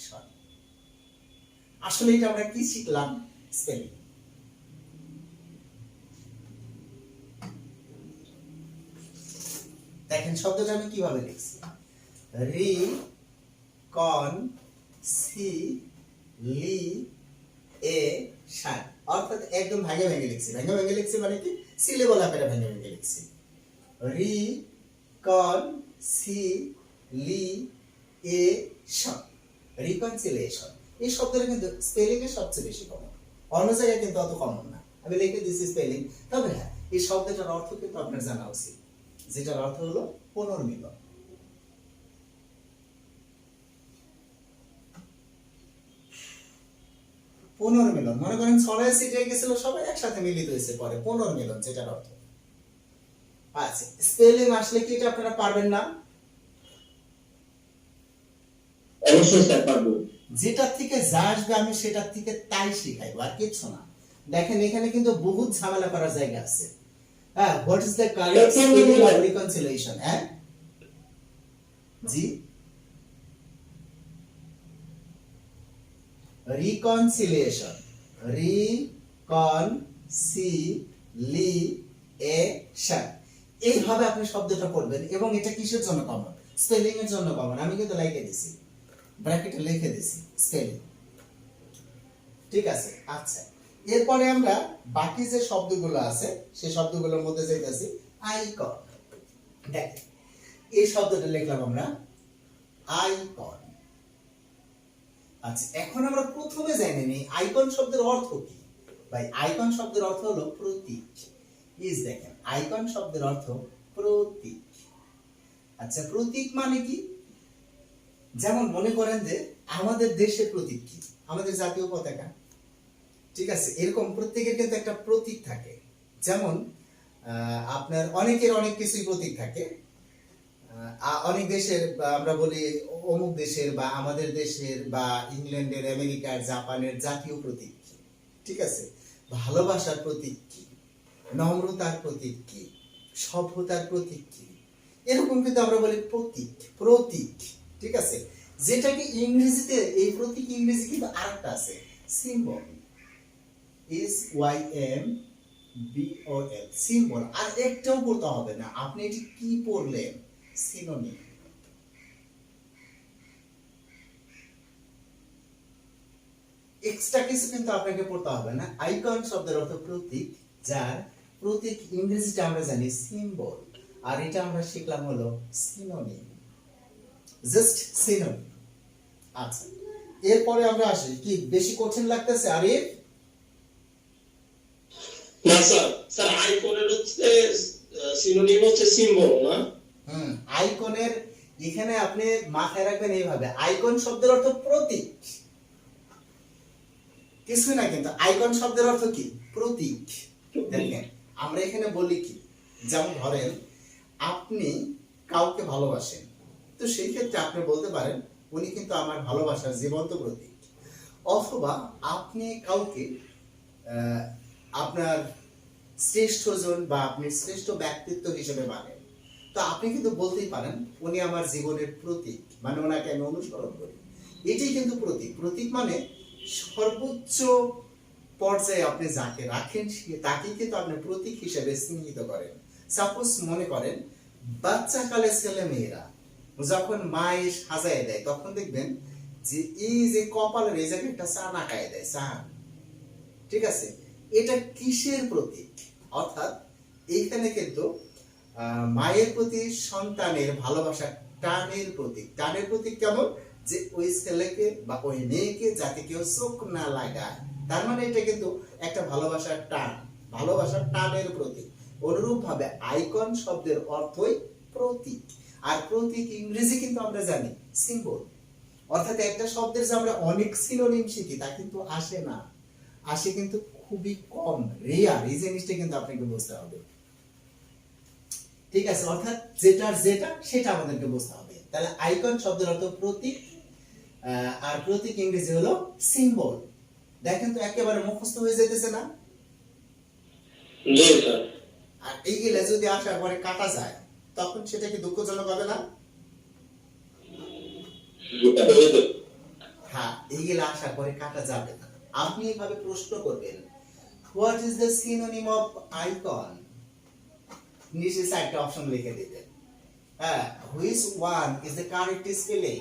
শন। আসলে এটা আমরা কি শিখলাম? স্পেলিং। দেখেন, শব্দটা আমি কিভাবে লিখছি, রি কন সি লি এ শান। অর্থাৎ একদম ভাঙে ভেঙে লিখছি। ভেঙে ভেঙে লিখছি মানে কি, সিলেবল আকারে ভেঙে ভেঙে লিখছি। রি কন সি লি এ শন, রিকনসিলিয়েশন। এই শব্দটা কিন্তু স্পেলিং এর সবচেয়ে বেশি কমন, অন্য জায়গায় কিন্তু অত কমন না। আমি লিখে দিচ্ছি স্পেলিং। তবে হ্যাঁ, এই শব্দটার অর্থ কিন্তু আপনার জানা উচিত, যেটার অর্থ হলো পুনর্মিলন। পুনর্মিলন, মনে করেন ছড়ায় ছিটিয়ে গেছিল, সবাই একসাথে মিলিত হয়েছে, পরে পুনর্মিলন যেটার অর্থ। আচ্ছা, স্পেলিং আসলে কি এটা আপনারা পারবেন না? অবশ্যই স্যার পারবো। যেটা থেকে যা আসবে আমি সেটার থেকে তাই শিখাইবো, আর কিছু না। দেখেন, এখানে কিন্তু বহুত ঝামেলা করার জায়গা আছে। হ্যাঁ, what is the correct spelling of reconciliation? হ্যাঁ জি, রিকনসিলিয়েশন, রিকনসিলিয়েশন। এইভাবে আপনি শব্দটা পড়বেন। এবং এটা কিসের জন্য কমন? স্পেলিং এর জন্য কমন। আমি কিন্তু লিখে দিছি, ব্র্যাকেটে লিখে দিছি স্পেলিং। ঠিক আছে। আচ্ছা, এরপরে আমরা বাকি যে শব্দগুলো আছে সেই শব্দগুলোর মধ্যে যাইতেছি। আইকন, দেখেন এই শব্দটা লিখলাম আমরা আইকন। আচ্ছা, এখন আমরা প্রথমে জেনে নিই আইকন শব্দের অর্থ কি। ভাই, আইকন শব্দের অর্থ হলো প্রতীক। দেখেন, আইকন শব্দের অর্থ প্রতীক। আচ্ছা, প্রতীক মানে কি? যেমন মনে করেন যে আমাদের দেশের প্রতীক কি? আমাদের জাতীয় পতাকা। ঠিক আছে, এরকম প্রত্যেকের কিন্তু একটা প্রতীক থাকে। যেমন আপনার অনেকের অনেক কিছুই প্রতীক থাকে। অনেক দেশের আমরা বলি অমুক দেশের বা আমাদের দেশের বা ইংল্যান্ডের, আমেরিকার, জাপানের জাতীয় প্রতীক কি? ঠিক আছে, ভালোবাসার প্রতীক কি, নম্রতার প্রতীক কি, সভ্যতার প্রতীক কি, এরকম কিন্তু আমরা বলি প্রতীক। প্রতীক, ঠিক আছে, যেটাকে ইংরেজিতে এই প্রতীক ইংরেজি কিন্তু আরেকটা আছে, সিম্বল। SYMBOL, symbol. আর একটাও পড়তে হবে না, আপনি এটি কি পড়লেন? সিনোনিম। এক্সট্রা কিছু কিন্তু আপনাকে পড়তে হবে না। আইকন শব্দের অর্থ প্রতীক, যার প্রতীক ইংরেজিতে আমরা জানি সিম্বল, আর এটা আমরা শিখলাম হলো সিনোনিম, জাস্ট সিনোনিম। আচ্ছা, এরপরে আমরা আসি, কি বেশি কঠিন লাগতেছে? আর এর না স্যার, স্যার আইকনের হচ্ছে সিনোনিম হচ্ছে সিম্বল না? আইকনের এখানে আপনি মাথায় রাখবেন এইভাবে, আইকন শব্দের অর্থ প্রতীক, কিছুই না, কিন্তু আইকন শব্দের অর্থ কি? প্রতীক। দেখেন, আমরা এখানে বলি কি, যেমন ধরেন আপনি কাউকে ভালোবাসেন, তো সেই ক্ষেত্রে আপনি বলতে পারেন উনি কিন্তু আমার ভালোবাসার জীবন্ত প্রতীক। অথবা আপনি কাউকে আপনার শ্রেষ্ঠজন বা আপনি শ্রেষ্ঠ ব্যক্তিত্ব হিসেবে মানেন, তো আপনি কিন্তু বলতেই পারেন উনি আমার জীবনের প্রতীক, মানে ওনাকে আমি অনুসরণ করি। এটাই কিন্তু প্রতীক। প্রতীক মানে সর্বোচ্চ পর্যায়ে আপনি যাকে রাখেন তাকে কিন্তু আপনি প্রতীক হিসেবে চিহ্নিত করেন। সাপোজ মনে করেন বাচ্চাকালে ছেলে মেয়েরা যখন মায়ের সাজায় দেয়, তখন দেখবেন যে এই যে কপালের এই জায়গায় একটা চান আঁকায় দেয়, চান। ঠিক আছে, এটা কিসের প্রতীক? অর্থাৎ এইখানে কিন্তু মায়ের প্রতি সন্তানের ভালোবাসা, টানের প্রতীক। টানের প্রতীক কেমন? যে ওই ছেলেকে বা ওই মেয়েকে যাতে কেউ চোখ না লাগায়, তার মানে এটা কিন্তু একটা ভালোবাসার টান, ভালোবাসার টানের প্রতীক। অনুরূপ ভাবে আইকন শব্দের অর্থই প্রতীক। আর প্রতীক ইংরেজি কিন্তু আমরা জানি সিম্বল। অর্থাৎ একটা শব্দের যে আমরা অনেক সিনোনিম শিখি তা কিন্তু আসে না, আসে কিন্তু খুবই কম, রেয়ার। এই জিনিসটা কিন্তু আপনাকে বুঝতে হবে। ঠিক আছে, অর্থাৎ যেটার যেটা সেটা আমাদেরকে বুঝতে হবে। তাহলে আইকন শব্দের অর্থ প্রতীক, আর প্রতীক ইংরেজি হলো সিম্বল। দেখেন তো একেবারে মুখস্থ হয়ে যেতেছে না? জি স্যার। আর এইগুলা যদি আসার পরে কাটা যায়, তখন সেটা কি দুঃখজনক হবে না? হ্যাঁ, এইগুলা আসার পরে কাটা যাবে না। আপনি এইভাবে প্রশ্ন করবেন, what is the synonym of icon? নিচে চারটা অপশন লিখে দিবেন। হ্যাঁ, which one is the correct spelling?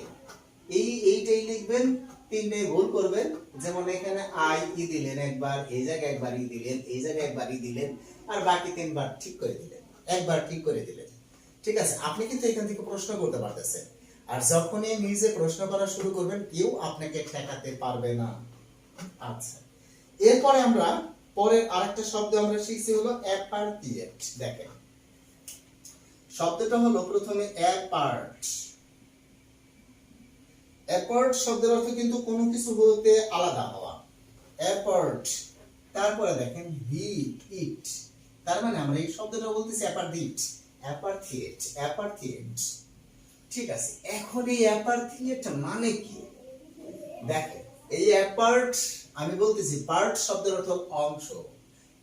এইটাই লিখবেন, তিনটাই ভুল করবেন। যেমন এখানে আই ই দিলেন একবার, এই জায়গায় একবার ই দিলেন, এই জায়গায় একবার ই দিলেন, আর বাকি তিনবার ঠিক করে দিলেন, একবার ঠিক করে দিলেন। ঠিক আছে, আপনি কিন্তু এখান থেকে প্রশ্ন করতে পারতেছেন। আর যখনই নিজে প্রশ্ন করা শুরু করবেন, কেউ আপনাকে ঠেকাতে পারবে না। আচ্ছা, এরপরে আমরা পরের আরেকটা শব্দ আমরা শিখছি হলো অ্যাপার্টিয়েট। দেখেন, শব্দটা হলো প্রথমে অ্যাপার্ট। অ্যাপার্ট শব্দের অর্থ কিন্তু কোনো কিছু হতে আলাদা হওয়া, অ্যাপার্ট। তারপরে দেখেন হিট, ইট, তার মানে আমরা এই শব্দটা বলতেছি অ্যাপার্টিয়েট, অ্যাপার্টিয়েট, অ্যাপার্টিয়েট। ঠিক আছে, এখন এই অ্যাপার্টিয়েট মানে কি? দেখেন, এই অ্যাপার্ট আমি বলতেছি, পার্ট শব্দের অর্থ অংশ।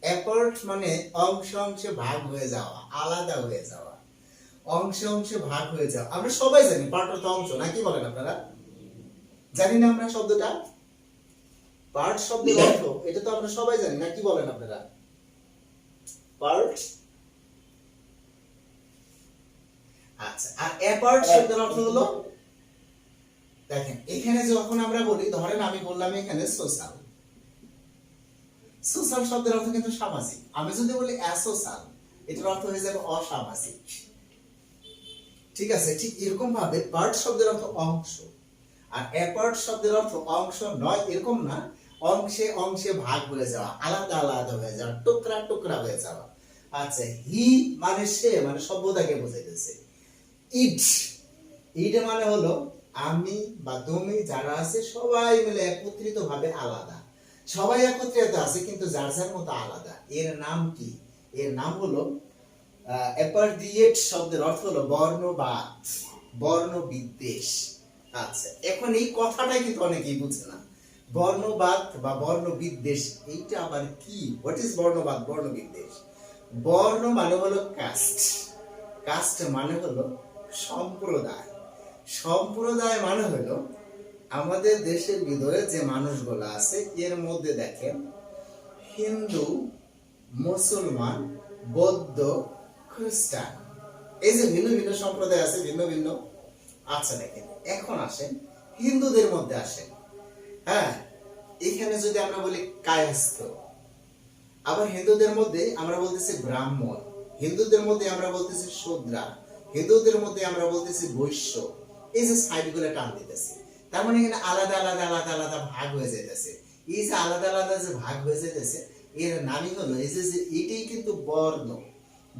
অ্যাপার্ট মানে অংশ অংশে ভাগ হয়ে যাওয়া, আলাদা হয়ে যাওয়া, অংশে অংশে ভাগ হয়ে যাওয়া। আমরা সবাই জানি পার্ট অর্থ অংশ, না কি বলেন আপনারা? জানি না আমরা শব্দটা? পার্ট শব্দের অর্থ এটা তো আমরা সবাই জানি, না কি বলেন আপনারা? পার্ট। আচ্ছা, আর অ্যাপার্ট শব্দের অর্থ হলো, দেখেন এখানে যখন আমরা বলি, ধরেন আমি বললাম এখানে সোশ্যাল, সোশ্যাল শব্দের অর্থ কিন্তু সামাজিক। আমি যদি বলি অ্যাসোশাল, এটার অর্থ হয়ে যাবে অসামাজিক। ঠিক আছে, ঠিক এরকম ভাবে পার্ট শব্দের অর্থ অংশ, আর অ্যাপার্ট শব্দের অর্থ অংশ নয় এরকম না, অংশে অংশে ভাগ হয়ে যাওয়া, আলাদা আলাদা হয়ে যাওয়া, টুকরা টুকরা হয়ে যাওয়া। আচ্ছা, হি মানে সে, মানে সভ্যতাকে বোঝাইতেছে। ইট, ইট মানে হলো আমি বা তুমি যারা আছে সবাই মিলে একত্রিত ভাবে আলাদা, সবাই একত্রিত আছে কিন্তু যার যার মতো আলাদা। এর নাম কি? এর নাম হলো অ্যাপার্ডিয়েট শব্দের অর্থ হলো বর্ণবাদ, বর্ণ বিদ্বেষ। আচ্ছা, এখন এই কথাটাই কিন্তু অনেকেই বুঝে না, বর্ণবাদ বা বর্ণ বিদ্বেষ এইটা আবার কি? হোয়াট ইজ বর্ণবাদ, বর্ণ বিদ্বেষ? বর্ণ মানে হলো কাস্ট, কাস্ট মানে হলো সম্প্রদায়, সম্প্রদায় মানে হলো আমাদের দেশের ভিতরে যে মানুষগুলো আছে এর মধ্যে দেখেন হিন্দু, মুসলমান, বৌদ্ধ, খ্রিস্টান, এই যে ভিন্ন ভিন্ন সম্প্রদায় আছে, ভিন্ন ভিন্ন। আচ্ছা দেখেন, এখন আসেন হিন্দুদের মধ্যে আসেন। হ্যাঁ, এখানে যদি আমরা বলি কায়স্থ, আবার হিন্দুদের মধ্যে আমরা বলতেছি ব্রাহ্মণ, হিন্দুদের মধ্যে আমরা বলতেছি শূদ্রা, হিন্দুদের মধ্যে আমরা বলতেছি বৈশ্য। এই যে সাইড গুলো টান দিতেছি, তার মানে এখানে আলাদা আলাদা আলাদা আলাদা ভাগ হয়ে যেতেছে। এই যে আলাদা আলাদা যে ভাগ হয়ে যেতেছে এর নামই হলো এই যে এটাই কিন্তু বর্ণ।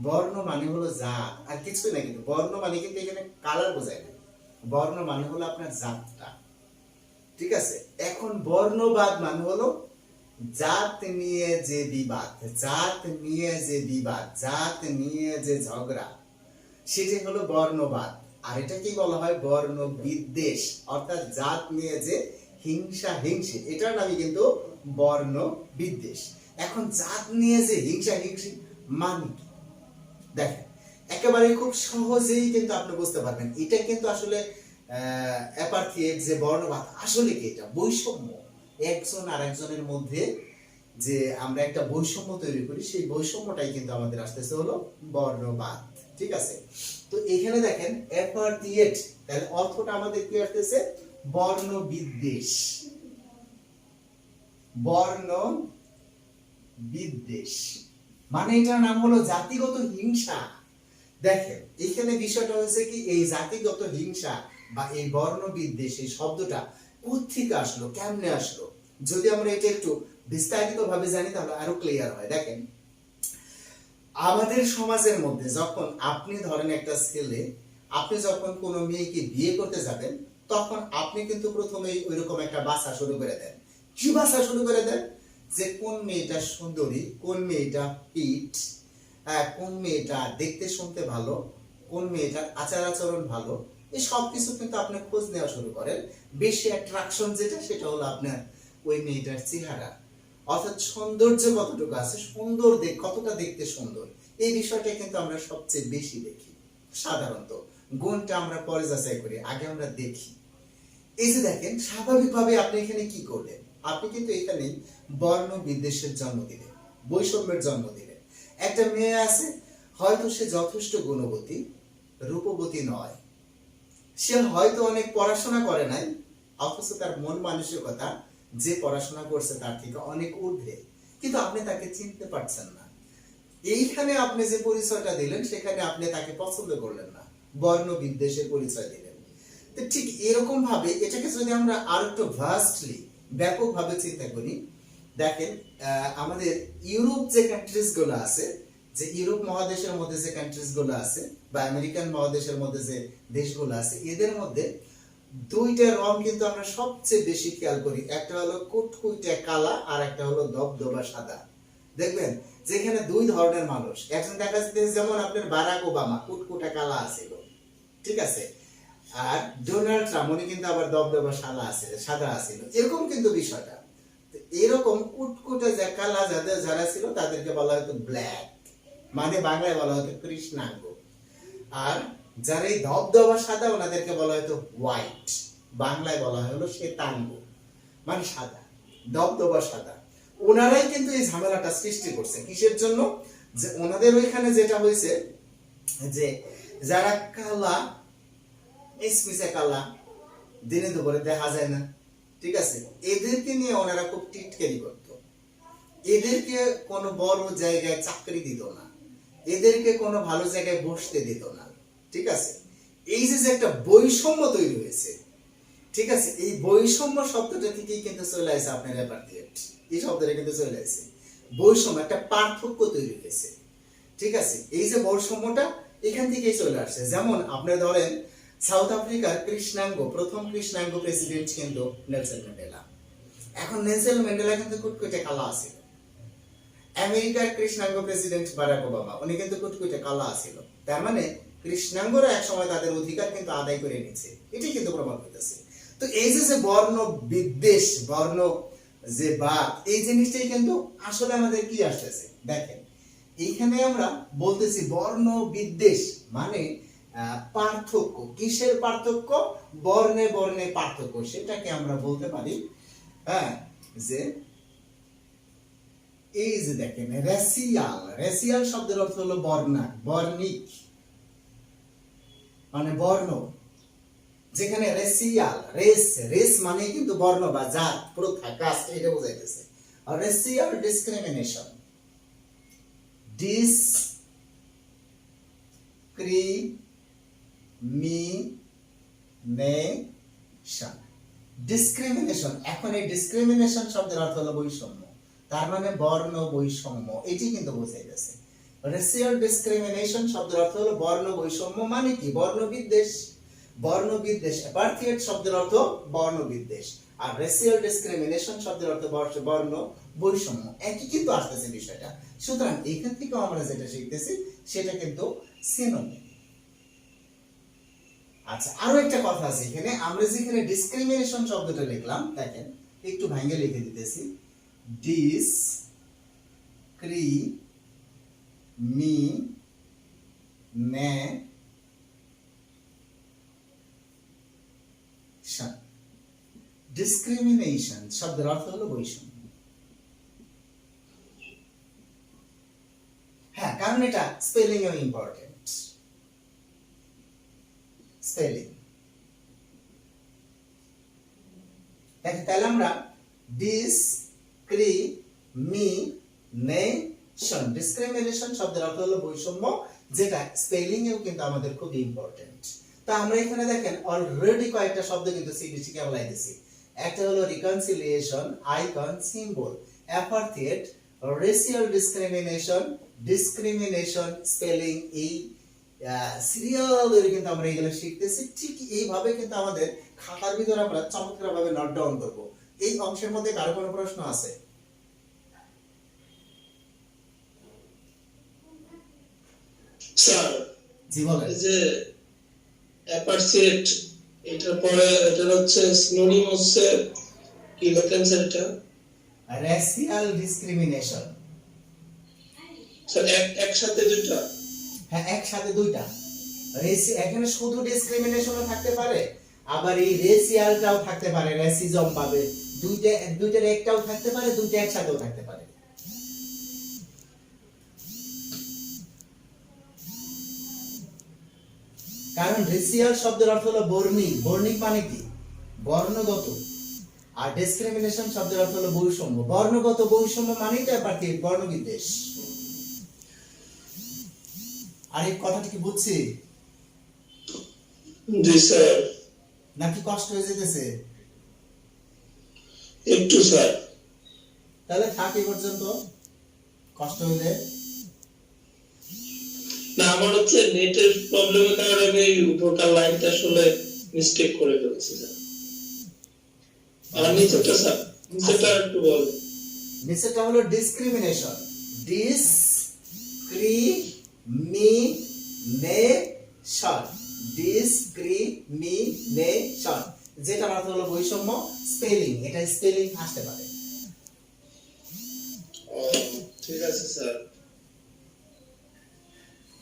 বর্ণ মানে হলো জাত, আর কিছুই না। কিন্তু বর্ণ মানে কিন্তু এখানে কালার বোঝায় না, বর্ণ মানে হলো আপনার জাতটা। ঠিক আছে, এখন বর্ণবাদ মানে হলো জাত নিয়ে যে বিবাদ, জাত নিয়ে যে বিবাদ, জাত নিয়ে যে ঝগড়া, সেটাই হলো বর্ণবাদ। আর এটা কি বলা হয়? বর্ণ বিদ্বেষ, অর্থাৎ জাত নিয়ে যে হিংসা হিংসি, এটার নামই কিন্তু বর্ণ বিদ্বেষ। এখন জাত নিয়ে যে হিংসা হিংসি মানে কি? দেখেন, একেবারে খুব সহজেই কিন্তু আপনি বুঝতে পারবেন এটা কিন্তু আসলে অ্যাপার্থিয়েট যে বর্ণবাদ আসলে কি? এটা বৈষম্য, একজন আর একজনের মধ্যে যে আমরা একটা বৈষম্য তৈরি করি, সেই বৈষম্যটাই কিন্তু আমাদের আসতেছে হলো বর্ণবাদ। ঠিক আছে, তো এখানে দেখেন অ্যাপার্থিয়েট, তাহলে অর্থটা আমাদের কি আসতেছে? বর্ণ বিদ্বেষ, বর্ণ বিদ্বেষ মানে এটার নাম হলো জাতিগত হিংসা। দেখেন এখানে বিষয়টা হয়েছে কি, এই জাতিগত হিংসা বা এই বর্ণ বিদ্বেষ এই শব্দটা কোত্থেকে আসলো, কেমনে আসলো? যদি আমরা এটা একটু বিস্তারিত ভাবে জানি তাহলে আরো ক্লিয়ার হয়। দেখেন, আমাদের সমাজের মধ্যে যখন আপনি ধরেন একটা ছেলে, আপনি যখন কোনো মেয়েকে বিয়ে করতে যাবেন, তখন আপনি কিন্তু প্রথমেই ওইরকম একটা বাছা শুরু করে দেন। কি বাছা শুরু করে দেন? যে কোন মেয়েটা সুন্দরী, কোন মেয়েটা পিট, কোন মেয়েটা দেখতে শুনতে ভালো, কোন মেয়েটার আচার আচরণ ভালো, এই সব কিছু কিন্তু আপনি খোঁজ নেওয়া শুরু করেন। বেশি অ্যাট্রাকশন যেটা, সেটা হলো আপনার ওই মেয়েটার চেহারা, অর্থাৎ সৌন্দর্য কতটুকু আছে, সুন্দর কতটা দেখতে সুন্দর, এই বিষয়টা কিন্তু আমরা সবচেয়ে বেশি দেখি। সাধারণত গুণটা আমরা পরে যাচাই করি, আগে আমরা দেখি। এই যে দেখেন, স্বাভাবিকভাবে আপনি এখানে কি করলেন? আপনি কিন্তু এখানে বর্ণ বিদ্বেষের জন্ম দিলেন, বৈষম্যের জন্ম দিলেন। একটা মেয়ে আছে, হয়তো সে যথেষ্ট গুণবতী, রূপবতী নয়, সে হয়তো অনেক পড়াশোনা করে নাই, অথচ তার মন মানসিকতা যে পড়াশোনা করছে তার থেকে অনেক ঊর্ধ্বে, কিন্তু আপনি তাকে চিনতে পারছেন না। এইখানে আপনি যে পরিচয়টা দিলেন, সেখানে আপনি তাকে পছন্দ করলেন না, বর্ণ বিদ্বেষের পরিচয় দিলেন। তো ঠিক এরকম ভাবে এটাকে যদি আমরা আর একটু ভাস্টলি, ব্যাপকভাবে চিন্তা করি, দেখেন আমাদের ইউরোপ যে কান্ট্রিজ গুলো আছে, যে ইউরোপ মহাদেশের মধ্যে যে কান্ট্রিজ গুলো আছে বা আমেরিকান মহাদেশের মধ্যে যে দেশগুলো আছে, এদের মধ্যে দুইটা রং কিন্তু আমরা সবচেয়ে বেশি খেয়াল করি। একটা হলো কুটকুটে কালা, আর একটা হলো ধবধবা সাদা। দেখবেন যেখানে দুই ধরনের মানুষ, একজন দেখা যাচ্ছে যেমন আপনার বারাক ওবামা কুটকুটে কালা আছিল, ঠিক আছে, আর ডোনাল্ড ট্রাম্প উনি কিন্তু আবার ধবধবা সাদা আছিল, এরকম কিন্তু বিষয়টা। এরকম কুটকুটে যে কালা যারা ছিল তাদেরকে বলা হতো ব্ল্যাক, মানে বাংলায় বলা হতো কৃষ্ণাঙ্গ। আর যারা এই ধবধবা সাদা ওনাদেরকে বলা হতো হোয়াইট, বাংলায় বলা হলো শ্বেতাঙ্গ, মানে সাদা, ধবধবা সাদা। ওনারাই কিন্তু এই ঝামেলাটা সৃষ্টি করছে। কিসের জন্য? যে ওনাদের ওইখানে যেটা হয়েছে, যে যারা কালা, মিসমিসে কালা, দিনে দুপুরে দেখা যায় না, ঠিক আছে, এদেরকে নিয়ে ওনারা খুব টিটকারি করতো। এদেরকে কোনো বড় জায়গায় চাকরি দিত না, এদেরকে কোনো ভালো জায়গায় বসতে দিত না, ঠিক আছে। এই যে যে একটা বৈষম্য তৈরি হয়েছে, ঠিক আছে, এই বৈষম্য শব্দটা থেকেই কিন্তু চলে আসে আপনার অ্যাপার্থিয়েট, এই শব্দটা কিন্তু চলে আসে। বৈষম্য একটা পার্থক্য তৈরি হয়েছে, ঠিক আছে, এই যে বৈষম্যটা এখান থেকেই চলে আসছে। যেমন আপনি ধরেন সাউথ আফ্রিকার প্রথম কৃষ্ণাঙ্গ প্রেসিডেন্ট কিন্তু নেলসন ম্যান্ডেলা। এখন নেলসন ম্যান্ডেলা কিন্তু কুটকুটে কালা আছে। আমেরিকার কৃষ্ণাঙ্গ প্রেসিডেন্ট বারাক ওবামা, উনি কিন্তু কুটকুটে কালা আছিল। তার মানে কৃষ্ণাঙ্গরা এক সময় তাদের অধিকার কিন্তু আদায় করে নিচ্ছে, এটি কিন্তু প্রমাণ হইতেছে। তো এই যে যে বর্ণ বিদ্বেষ, বর্ণ যে বাদ, এই জিনিসটাই কিন্তু আসলে আমাদের কি আসতেছে দেখেন, এইখানে আমরা বলতেছি বর্ণ বিদ্বেষ মানে পার্থক্য। কিসের পার্থক্য? বর্ণে বর্ণে পার্থক্য। সেটাকে আমরা বলতে পারি হ্যাঁ যে এই যে দেখেন রেসিয়াল, রেসিয়াল শব্দের অর্থ হলো বর্ণাক, বর্ণিক মানে বর্ণ। যেখানে রেসিয়াল, রেস মানে কিন্তু বর্ণ বা জাত, প্রথা, কাস্ট, এটা বোঝাইতেছে। আর রেসিয়াল ডিসক্রিমিনেশন, ডিসক্রিমিনেশন। এখন এই ডিসক্রিমিনেশন শব্দের অর্থ হলো বৈষম্য, তার মানে বর্ণ বৈষম্য, এটি কিন্তু বোঝাইতেছে। রেসিয়াল ডিসক্রিমিনেশন শব্দের অর্থ হলো বর্ণ বৈষম্য, মানে কি বর্ণ বিদ্বেষ। বর্ণ বিদ্বেষ, অ্যাপার্থিয়েট শব্দের অর্থ বর্ণ বিদ্বেষ, আর রেসিয়াল ডিসক্রিমিনেশন শব্দের অর্থ বর্ণ বৈষম্য, একই কিন্তু আসতেছে বিষয়টা। সুতরাং এখান থেকে আমরা যেটা শিখতেছি সেটা কিন্তু সিনোনিম। আচ্ছা, আরো একটা কথা আছে এখানে, আমরা যেখানে ডিসক্রিমিনেশন শব্দটা লিখলাম, দেখেন একটু ভাঙে লিখে দিতেছি, ডিসক্রিমিনেশন শব্দের অর্থ হলো বৈষম্য। হ্যাঁ, কারণ এটা স্পেলিং এও ইম্পর্টেন্ট, স্পেলিং। দেখেন তাহলে আমরা ডিসক্রিমিনেশন শব্দের অর্থ হলো বৈষম্য, যেটা স্পেলিং এও কিন্তু আমাদের খুব ইম্পর্টেন্ট। তা আমরা এখানে দেখেন অলরেডি কয়েকটা শব্দ কিন্তু সিডিসি কে বলাই দিছি। একটা হলো reconciliation, icon, symbol, apartheid, racial discrimination, spelling, এই সিরিয়াল ধরে কিন্তু আমরা এগুলো শিখতেছি। ঠিক এইভাবে কিন্তু আমাদের খাতার ভিতরে আমরা চমৎকারভাবে নোট ডাউন করব। এই অংশের মধ্যে কারো কোনো প্রশ্ন আছে? স্যার জি বলেন। এই যে অ্যাপার্থিয়েট, এটার পরে এটা হচ্ছে সিনোনিম হচ্ছে কি লেখেন স্যার? এটা রেসিয়াল ডিসক্রিমিনেশন। স্যার একসাথে দুটো? হ্যাঁ, একসাথে দুইটা। এখানে শুধু ডিসক্রিমিনেশনও থাকতে পারে, আবার এই রেসিয়ালটাও থাকতে পারে, রেসিজম পাবে, দুইটার একটাও থাকতে পারে, দুইটা একসাথেও থাকতে পারে। কারণ রেসিয়াল শব্দের অর্থ হলো বর্ণিক, বর্ণিক মানে কি বর্ণগত, আর ডিসক্রিমিনেশন শব্দের অর্থ হলো বৈষম্য, বর্ণগত বৈষম্য মানে তো অ্যাপার্থিয়েট, বর্ণ বিদ্বেষ। আর এই কথাটা কি বুঝছি? জি স্যার। নাকি কষ্ট হয়ে যেতেছে? একটু স্যার। তাহলে থাকি পর্যন্ত, কষ্ট হইলে। না, আমার হচ্ছে নেটের প্রবলেমের কারণে আমি এই উপরকার লাইনটা আসলে মিস্টেক করে ফেলেছি স্যার। আর নিচেরটা স্যার, নিচেরটা একটু বলেন। নিচেরটা হলো ডিসক্রিমিনেশন, ডিসক্রিমিনেশন, যেটা অর্থ হলো বৈষম্য। স্পেলিং, এটা স্পেলিং আসতে পারে। ঠিক আছে স্যার।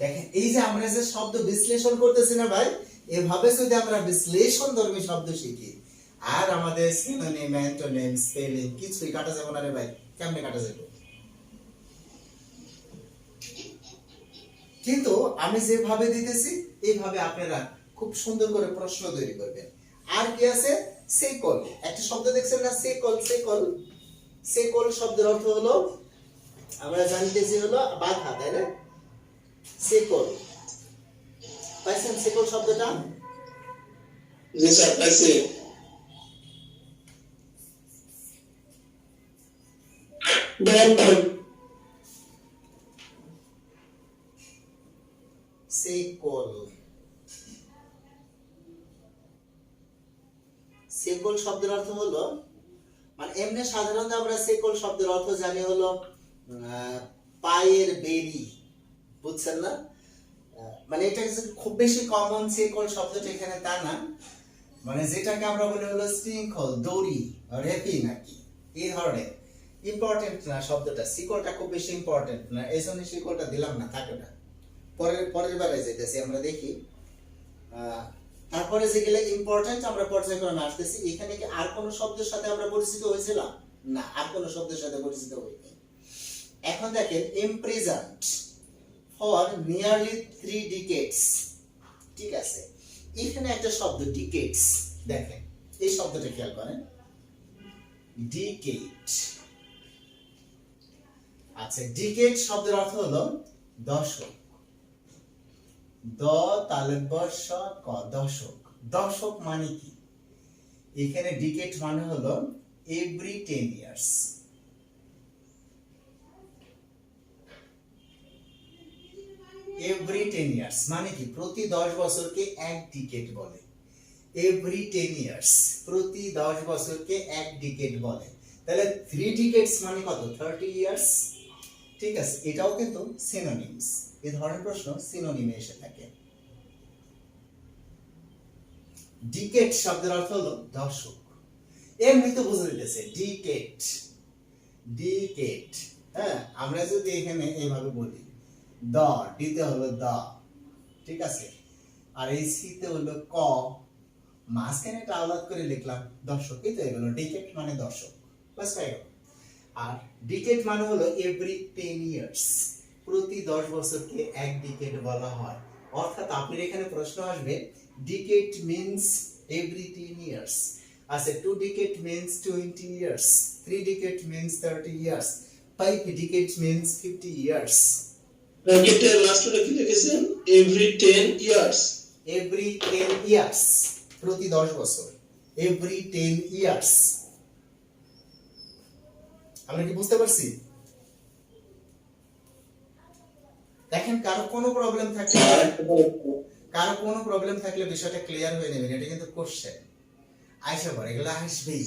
দেখেন এই যে আমরা যে শব্দ বিশ্লেষণ করতেছি না ভাই, এভাবে যদি আমরা বিশ্লেষণধর্মী শব্দ শিখি, আর আমাদের সিনোনিম, অ্যান্টোনিম, স্পেলিং কিছুই কাটা যাবে না রে ভাই। কেমনে কাটা যাবে? কিন্তু আমি যেভাবে দিতেছি এইভাবে আপনারা খুব সুন্দর করে প্রশ্ন তৈরি করবেন। আর কি আছে? সেকল, একটা শব্দ দেখছেন না, সেকল। সেকল শব্দের অর্থ হলো, আমরা জানতেছি হলো বাধা, তাই না? সেকল পাইছেন সেকল শব্দটা? জি স্যার পাইছি। দল সেকল। সেকল শব্দের অর্থ হলো, মানে এমনি সাধারণত আমরা সেকল শব্দের অর্থ জানি হলো পায়ের বেরি, বুঝছেন না? মানে এটা যে খুব বেশি কমন সেকল শব্দটা এখানে তা না, মানে যেটাকে আমরা বলি হলো শৃঙ্খল, দড়ি, রেপিং আর কি, এই ধরনের ইম্পর্টেন্ট না শব্দটা। শিকলটা খুব বেশি ইম্পর্টেন্ট না, এই জন্য শিকলটা দিলাম না, থাকে না। পরের বারে যেতেছি আমরা দেখি। তারপরে যেগুলো ইম্পর্টেন্ট আমরা পর্যায়ক্রমে আসতেছি। এখানে কি আর কোন শব্দের সাথে আমরা পরিচিত হয়েছিলাম? না, আর কোন শব্দের সাথে পরিচিত হইনি। এখন দেখেন imprisoned for nearly 3 decades, ঠিক আছে। এখানে একটা শব্দ decades, দেখেন এই শব্দটা খেয়াল করেন, decade। আচ্ছা, decade শব্দের অর্থ হলো দশক। দ তালব্য শ ক, দশক। দশক মানে কি? এখানে ডিকেড মানে হলো এভরি 10 ইয়ার্স। এভরি 10 ইয়ার্স মানে কি? প্রতি 10 বছরকে এক ডিকেড বলে। এভরি 10 ইয়ার্স, প্রতি 10 বছরকে এক ডিকেড বলে। তাহলে 3 ডিকেডস মানে কত? 30 ইয়ার্স। ঠিক আছে, এটাও কিন্তু সিনোনিমস। এই ধরনের প্রশ্ন সিনোনিমে এসে থাকে। ডিকেড শব্দের অর্থ হলো দশক। এমনি তো বুঝে দিতেছে ডিকেড, ডিকেড। হ্যাঁ, আমরা যদি এখানে এইভাবে বলি, দ ডিতে হলো দ, ঠিক আছে, আর এই সিতে হলো ক, মাঝখানে একটা আলাদা করে লিখলাম দশক, এই তো এগুলো ডিকেড মানে দশক, বাস হয়ে গেল। আর ডিকেড মানে হলো এভরি 10 ইয়ার্স, প্রতি 10 বছরকে এক ডিকেড বলা হয়। অর্থাৎ আপনার এখানে প্রশ্ন আসবে ডিকেড মিন্স এভরি 10 ইয়ার্স। আচ্ছা, 2 decade means 20 years, 3 decade means 30 years, 5 decade means 50 years. ব্র্যাকেটের লাস্টে কি লিখেছেন? Every 10 years. এভরি 10 ইয়ার্স, প্রতি 10 বছর, এভরি 10 ইয়ার্স। আমরা কি বুঝতে পারছি? দেখেন, কারো কোনো প্রবলেম থাকলে বিষয়টা ক্লিয়ার হয়ে নেবেন। এটা কিন্তু কোশ্চেন আইসা পড়ে, এগুলো আসবেই।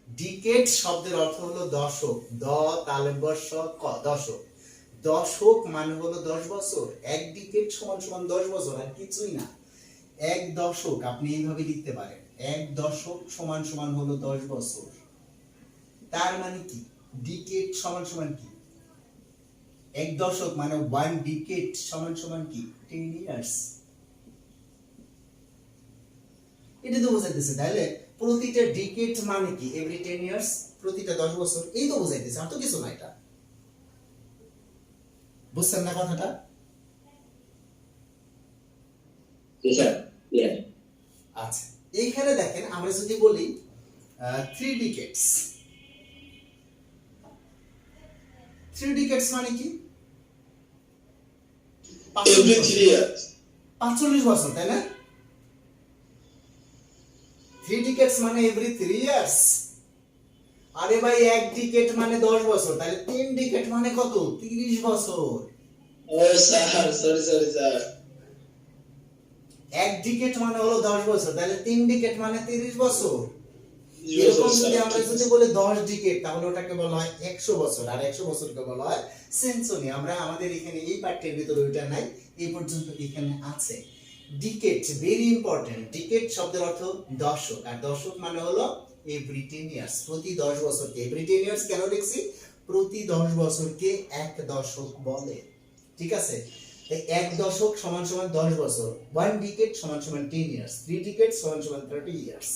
ডিকেড শব্দের অর্থ হলো দশক। দ তালব্য শ ক, দশক। দশক মানে হলো 10 বছর। এক ডিকেড সমান সমান 10 বছর, আর কিছুই না। এক দশক আপনি এইভাবে লিখতে পারেন, এক দশক সমান সমান হলো 10 বছর। তার মানে কি? ডিকেড সমান সমান কি? এক দশক মানে 1 ডিকেড সমান সমান কি? 10 ইয়ার্স। এটা তো বোঝাইতেছে। তাহলে প্রতিটা ডিকেড মানে কি? এভরি 10 ইয়ার্স, প্রতিটা 10 বছর, এই তো বোঝাইতেছে, আর তো কিছু না। এটা বুঝছেন না কথাটা? আচ্ছা, এইখানে দেখেন, আমরা যদি বলি 3 ডিকেডস, 3 ডিকেডস মানে কি? এভরি 3 ইয়ার্স, 45 বছর, তাই না? 3 ডিকেডস মানে এভরি 3 ইয়ার্স। আরে ভাই, এক ডিকেড মানে 10 বছর, তাহলে 3 ডিকেড মানে কত? 30 বছর। ও স্যার, সরি স্যার। এক ডিকেড মানে হলো 10 বছর, তাহলে 3 ডিকেড মানে 30 বছর। এরকম যদি আমরা যদি বলি 10 ডিকেড, তাহলে ওটাকে বলা হয় 100 বছর, আর 100 বছরকে বলা হয় সেঞ্চুরি। আমরা আমাদের এখানে এই পাঠ্যের ভিতরে ওইটা নাই, এই পর্যন্ত এখানে আছে। Decade very important. ডিকেড শব্দের অর্থ দশক, আর দশক মানে হলো এভরি 10 ইয়ার্স, প্রতি 10 বছরকে। এভরি 10 ইয়ার্স কেন লিখছি? প্রতি 10 বছরকে এক দশক বলে, ঠিক আছে। তাই এক দশক সমান সমান 10 বছর, 1 ডিকেড সমান সমান 10 ইয়ার্স, 3 ডিকেড সমান সমান 30 ইয়ার্স।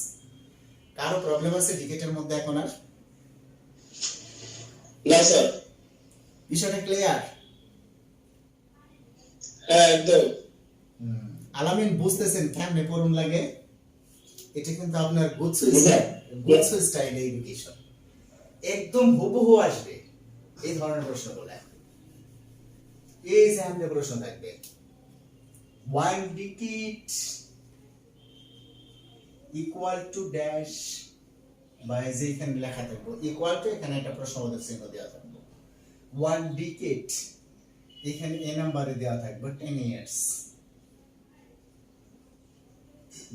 কারো প্রবলেম আছে ডিকেটের মধ্যে এখন আর? না স্যার। বিষয়টা ক্লিয়ার? হ্যাঁ, একদম। আলামিন, বুঝতেছেন কেমনে পড়ুন লাগে? এটা কিন্তু আপনার গুচ্ছ স্টাইল এডুকেশন, একদম হুবহু আসবে এই ধরনের প্রশ্নগুলো। এই যে আমাদের প্রশ্ন থাকবে 1 ডিকেড ইকুয়াল টু ড্যাশ বা এই যে এখানে লেখা থাকবে ইকুয়াল টু, এখানে একটা প্রশ্নবোধক চিহ্ন দেওয়া থাকবে। 1 ডিকেড এখানে এ নাম্বারে দেওয়া থাকবে 10 ইয়ার্স,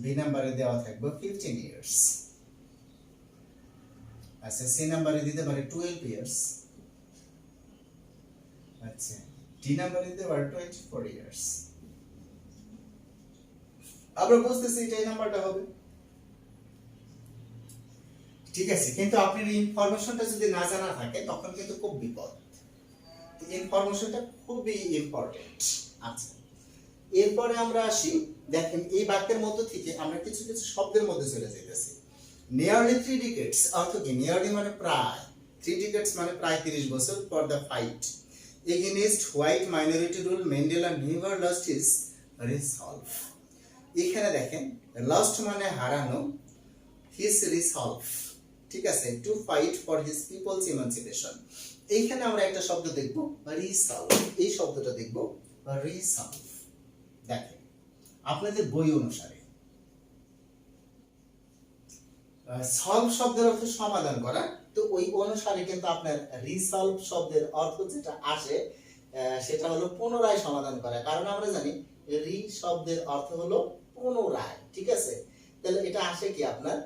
বি নাম্বারে দেওয়া থাকবে 15 ইয়ার্স, আচ্ছা সি নাম্বারে দিতে পারে 12 ইয়ার্স, আচ্ছা ডি নাম্বারে দিতে পারে 24 ইয়ার্স। আমরা বুঝতেছি এটা এই নাম্বারটা হবে, ঠিক আছে। কিন্তু আপনার ইনফরমেশনটা যদি না জানা থাকে তখন কিন্তু খুব বিপদ। ইনফরমেশনটা খুবই ইম্পর্টেন্ট। আচ্ছা এরপরে আমরা আসি, দেখেন এই বাক্যের মধ্য থেকে আমরা কিছু কিছু শব্দের মধ্যে চলে যাইতেছি। নিয়ারলি 3 ডিকেডস অর্থ কি? নিয়ারলি মানে প্রায়, 3 ডিকেডস মানে প্রায় 30 বছর। For the fight against white minority rule Mandela never lost his resolve. এখানে দেখেন লস্ট মানে হারানো, হিজ রিসলভ, ঠিক আছে, to fight for his people's emancipation. এইখানে আমরা একটা শব্দ দেখব রিসলভ, এই শব্দটা দেখব রিসলভ। দেখেন আপনাদের বই অনুসারে সলভ শব্দের অর্থ সমাধান করা, তো ওই অনুসারে কিন্তু আপনার রিসলভ শব্দের অর্থ যেটা আসে সেটা হলো পুনরায় সমাধান করা। কারণ আমরা জানি রি শব্দের অর্থ হলো পুনরায়, ঠিক আছে। তাহলে এটা আসে কি আপনার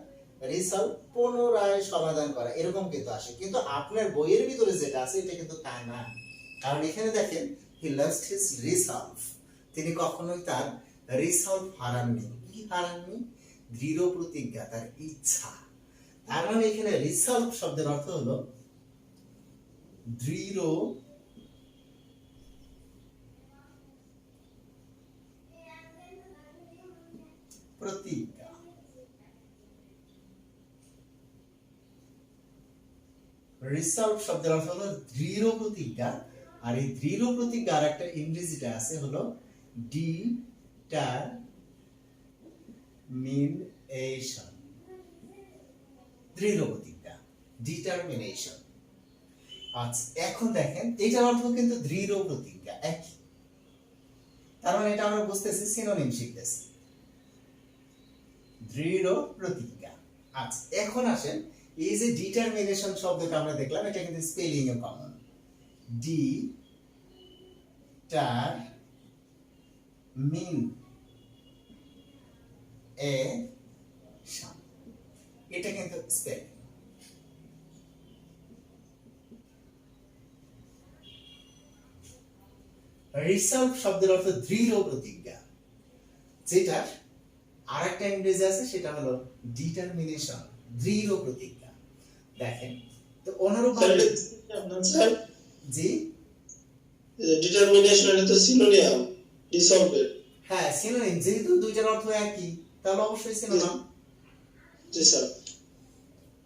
রিসলভ, পুনরায় সমাধান করা, এরকম কিন্তু আসে। কিন্তু আপনার বইয়ের ভিতরে যেটা আছে এটা কিন্তু তা না। কারণ এখানে দেখেন হি লস্ট হিজ রিসলভ, তিনি কখনোই তার রিসলভ হারাননি। কি হারাননি? দৃঢ় প্রতিজ্ঞা, তার ইচ্ছা। তার মানে এখানে রিসলভ শব্দের অর্থ হলো দৃঢ় প্রতিজ্ঞা। রিসলভ শব্দের অর্থ হলো দৃঢ় প্রতিজ্ঞা। আর এই দৃঢ় প্রতিজ্ঞা আর একটা ইংরেজিটা আছে হলো ডিটারমিনেশন। দৃঢ় প্রতিজ্ঞা, ডিটারমিনেশন। আচ্ছা এখন দেখেন এটার অর্থ কিন্তু দৃঢ় প্রতিজ্ঞা একই। তার মানে এটা আমরা বুঝতেছি, সিনোনিম শিখতেছি, দৃঢ় প্রতিজ্ঞা। আচ্ছা এখন আসেন এই যে ডিটারমিনেশন শব্দটা আমরা দেখলাম, এটা কিন্তু স্পেলিং এ কমন, ডি টার মিন এ শান, এটা কিন্তু স্পেলিং। রিসলভ শব্দের অর্থ দৃঢ় প্রতিজ্ঞা, যেটার আরেকটা ইংরেজি আছে সেটা হলো ডিটারমিনেশন, দৃঢ় প্রতিজ্ঞা। দেখেন তো অনুরূপ স্যার জি ডিটারমিনেশন এটা তো সিনোনিম রিসলভের। হ্যাঁ সিনোনিম, যেহেতু দুইটার অর্থ একই তাহলে অবশ্যই সিনোনিম। জি স্যার।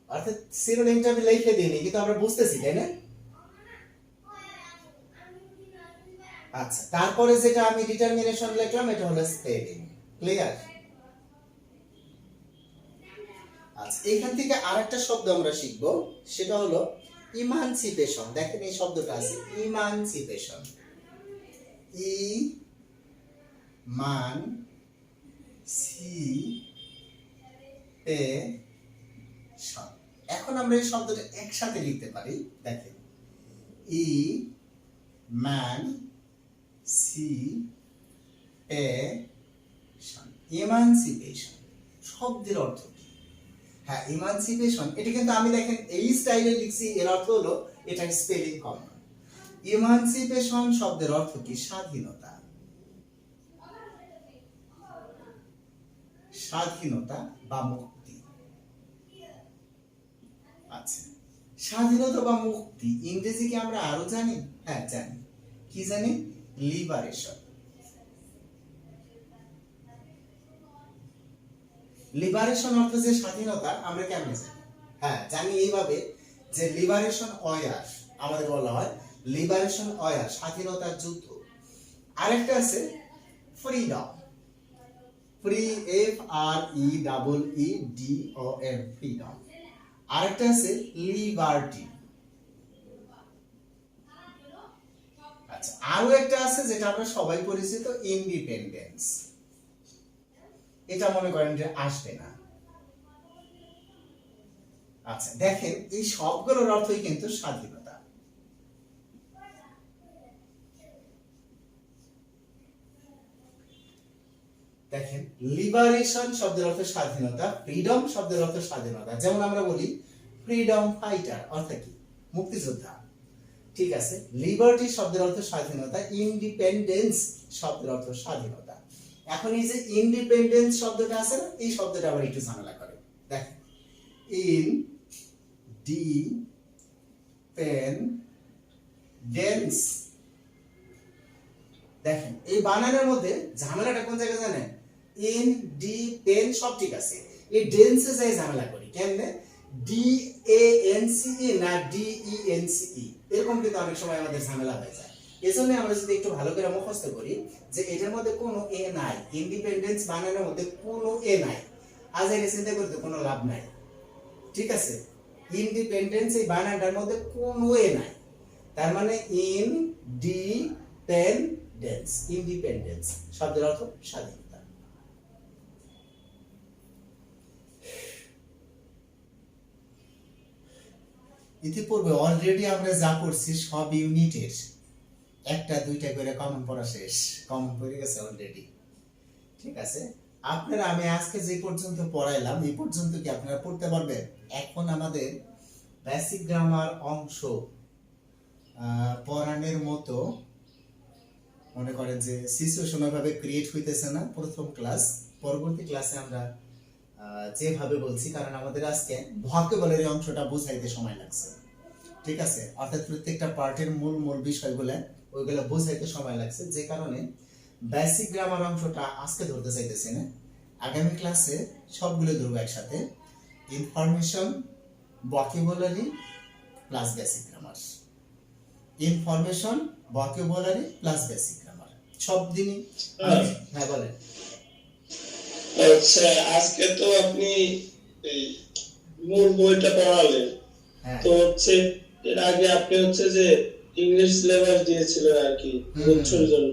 অর্থাৎ সিনোনিমটা আমি লিখে দিইনি কিন্তু আমরা বুঝতেছি, তাই না? আচ্ছা তারপরে যেটা আমি ডিটারমিনেশন লিখলাম এটা হলো স্পেলিং। ক্লিয়ার? আচ্ছা এখান থেকে আরেকটা শব্দ আমরা শিখব, সেটা হলো ইমানসিপেশন। দেখেন এই শব্দটা আছে ইমানসিপেশন, ই মান সি পে শন। এখন আমরা এই শব্দটা একসাথে লিখতে পারি। দেখেন ই মান সি পে শন, ইমানসিপেশন শব্দের অর্থ কি? হ্যাঁ ইমানসিপেশন, এটা কিন্তু আমি দেখেন এই স্টাইলে লিখছি, এর অর্থ হলো এটা স্পেলিং কমন। ইমানসিপেশন শব্দের অর্থ কি? স্বাধীনতা, স্বাধীনতা বা মুক্তি। আচ্ছা স্বাধীনতা বা মুক্তি ইংরেজি কি আমরা আরো জানি? হ্যাঁ জানি। কি জানি? লিবারেশন। লিবারেশন অর্থ যে স্বাধীনতা, আমরা কেমনে জানি? হ্যাঁ জানি এইভাবে যে লিবারেশন ওয়ার, আমাদের বলা হয় লিবারেশন ওয়ার, স্বাধীনতার যুদ্ধ। আরেকটা আছে freedom, free F R E double E D ও এম, ফ্রিডম। আরেকটা আছে লিবার্টি। আচ্ছা আরো একটা আছে যেটা আমরা সবাই পরিচিত, ইন্ডিপেন্ডেন্স। এটা মনে করেন যে আসবে না, আচ্ছা দেখেন এই সবগুলোর অর্থই কিন্তু স্বাধীনতা। দেখেন লিবারেশন শব্দের অর্থ স্বাধীনতা, ফ্রিডম শব্দের অর্থ স্বাধীনতা। যেমন আমরা বলি ফ্রিডম ফাইটার অর্থাৎ কি, মুক্তিযোদ্ধা। ঠিক আছে, লিবার্টি শব্দের অর্থ স্বাধীনতা, ইন্ডিপেন্ডেন্স শব্দের অর্থ স্বাধীনতা। এখন এই যে ইন্ডিপেন্ডেন্স শব্দটা আছে না, এই শব্দটা আবার একটু ঝামেলা করে। দেখেন ইন ডি পেন ডেন্স, দেখেন এই বানানের মধ্যে ঝামেলাটা কোন জায়গায় জানেন? ইন ডি পেন সব ঠিক আছে, এই ডেন্সে যাই ঝামেলা করি। কেমনে? D A N C E না D E N C E, এরকম কিন্তু অনেক সময় আমাদের ঝামেলা হয়ে যায়। এজন্য আমরা যদি একটু ভালো করে মুখস্থ করি যে এটার মধ্যে কোনো এ নাই, ইন্ডিপেন্ডেন্স বানানোর মধ্যে কোনো এ নাই, আজ এটা চিন্তা করতে কোনো লাভ নাই। ঠিক আছে, ইন্ডিপেন্ডেন্স এই বানানটার মধ্যে কোনো এ নাই, তার মানে independence, independence শব্দের অর্থ স্বাধীনতা। ইতিপূর্বে অলরেডি আমরা যা করছি সব ইউনিটের একটা দুইটা করে কমন পড়া শেষ, কমন পড়ে গেছে অলরেডি। ঠিক আছে, আপনারা আমি আজকে যে পর্যন্ত পড়াইলাম এই পর্যন্ত কি আপনারা পড়তে পারবেন? এখন আমাদের বেসিক গ্রামার অংশ পড়ানোর মতো মনে করেন যে সিচুয়েশন ভাবে ক্রিয়েট হইতেছে না প্রথম ক্লাস। পরবর্তী ক্লাসে আমরা যেভাবে বলছি, কারণ আমাদের আজকে ভোকাবুলারি অংশটা বোঝাইতে সময় লাগছে। ঠিক আছে, অর্থাৎ প্রত্যেকটা পার্টের মূল মূল বিষয়গুলো ওইগুলো বোঝাইতে সময় লাগছে, যে কারণে বেসিক গ্রামার অংশটা আজকে ধরতে চাইতেছি না, আগামী ক্লাসে সবগুলো ধরবো একসাথে। Information, vocabulary plus basic grammar, information, vocabulary plus basic grammar সব দিনই। হ্যাঁ বলেন। আচ্ছা, আজকে তো আপনি এই মূল বইটা পড়ালেন, তো হচ্ছে এর আগে আপনি হচ্ছে যে ইংলিশ সিলেবাস দিয়েছিলেন আর কি গুচ্ছর জন্য,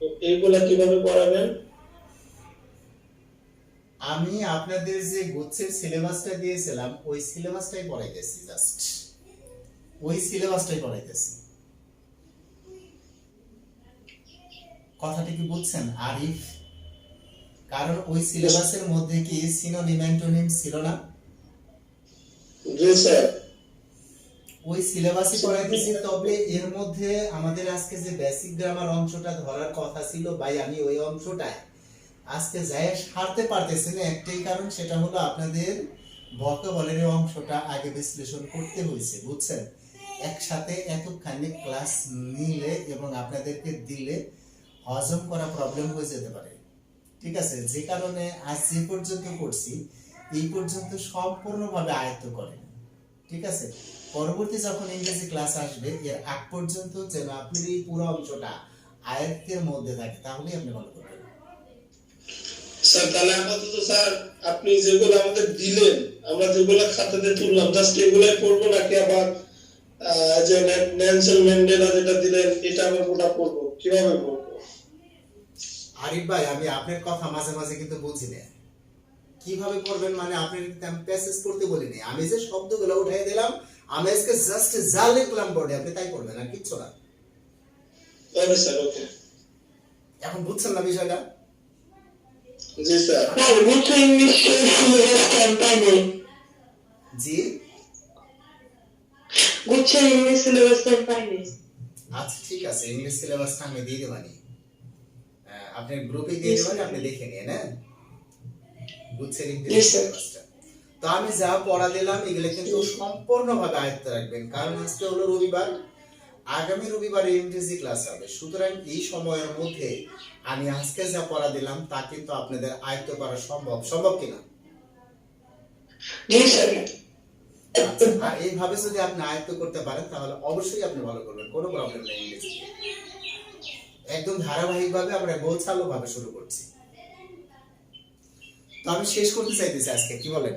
তো এইগুলা কিভাবে পড়াবেন? আমি আপনাদের যে গুচ্ছের সিলেবাসটা দিয়েছিলাম ওই সিলেবাসটাই পড়াইতেছি, জাস্ট ওই সিলেবাসটাই পড়াইতেছি। কথাটা কি বুঝছেন আরিফ? কারণ ওই সিলেবাসের মধ্যে কি সিনোনিম অ্যান্টোনিম ছিল না? জি স্যার। ওই সিলেবাসই পড়াইতেছি, তবে এর মধ্যে আমাদের আজকে যে বেসিক গ্রামার অংশটা ধরার কথা ছিল ভাই, আমি ওই অংশটাই আজকে যাই সারতে পারতেছি না। একটাই কারণ, সেটা হলো আপনাদের ভোকাবুলারি অংশটা আগে বিশ্লেষণ করতে হয়েছে, বুঝছেন? একসাথে এতখানি ক্লাস নিলে এবং আপনাদেরকে দিলে হজম করা প্রবলেম হয়ে যেতে পারে। ঠিক আছে, যে কারণে আজ যে পর্যন্ত করছি এই পর্যন্ত সম্পূর্ণভাবে আয়ত্ত করেন। ঠিক আছে, পরবর্তী যখন ইংরেজি ক্লাস আসবে এর আগ পর্যন্ত যেন আপনার এই পুরো অংশটা আয়ত্তের মধ্যে থাকে, তাহলেই আপনি ভালো করবেন। স্যার তাহলে আপাতত স্যার আপনি যেগুলো আমাদের দিলেন, আমরা যেগুলো খাতাতে তুললাম জাস্ট এগুলাই পড়বো, নাকি আবার যে নেলসন ম্যান্ডেলা যেটা দিলেন এটা আবার ওটা পড়বো, কিভাবে পড়বো? আরিফ ভাই, আমি আপনার কথা মাঝে মাঝে কিন্তু বুঝি না কিভাবে পড়বেন, মানে আপনি প্যাসেজ পড়তে বলিনি, আমি যে শব্দগুলো উঠাই দিলাম আমি আজকে জাস্ট যা লিখলাম বোর্ডে আপনি তাই পড়বেন, আর কিচ্ছু না। ওকে স্যার, ওকে। এখন বুঝছেন না বিষয়টা? জি স্যার। গুচ্ছ ইংলিশ সিলেবাস ক্যাম্পাইনে, জি গুচ্ছ ইংলিশ সিলেবাস ক্যাম্পাইনে। আচ্ছা ঠিক আছে, ইংলিশ সিলেবাসটা আমি দিয়ে দেবানি, আপনি গ্রুপে দিয়ে দেবেন, আপনি দেখে নিন। হ্যাঁ, বুঝছেন ইংলিশ সিলেবাসটা? তো আমি যা পড়া দিলাম এগুলো কিন্তু সম্পূর্ণভাবে আয়ত্ত রাখবেন, কারণ আজকে হলো রবিবার, আগামী রবিবারে ইংরেজি ক্লাস হবে। সুতরাং এই সময়ের মধ্যে আমি আজকে যা পড়া দিলাম তা কিন্তু আপনাদের আয়ত্ত করা সম্ভব। সম্ভব কিনা? জি স্যার। আর এইভাবে যদি আপনি আয়ত্ত করতে পারেন তাহলে অবশ্যই আপনি ভালো করবেন, কোনো প্রবলেম নেই। ইংরেজি একদম ধারাবাহিকভাবে আমরা গোছালো ভাবে শুরু করছি। তো আমি শেষ করতে চাইতেছি আজকে, কি বলেন?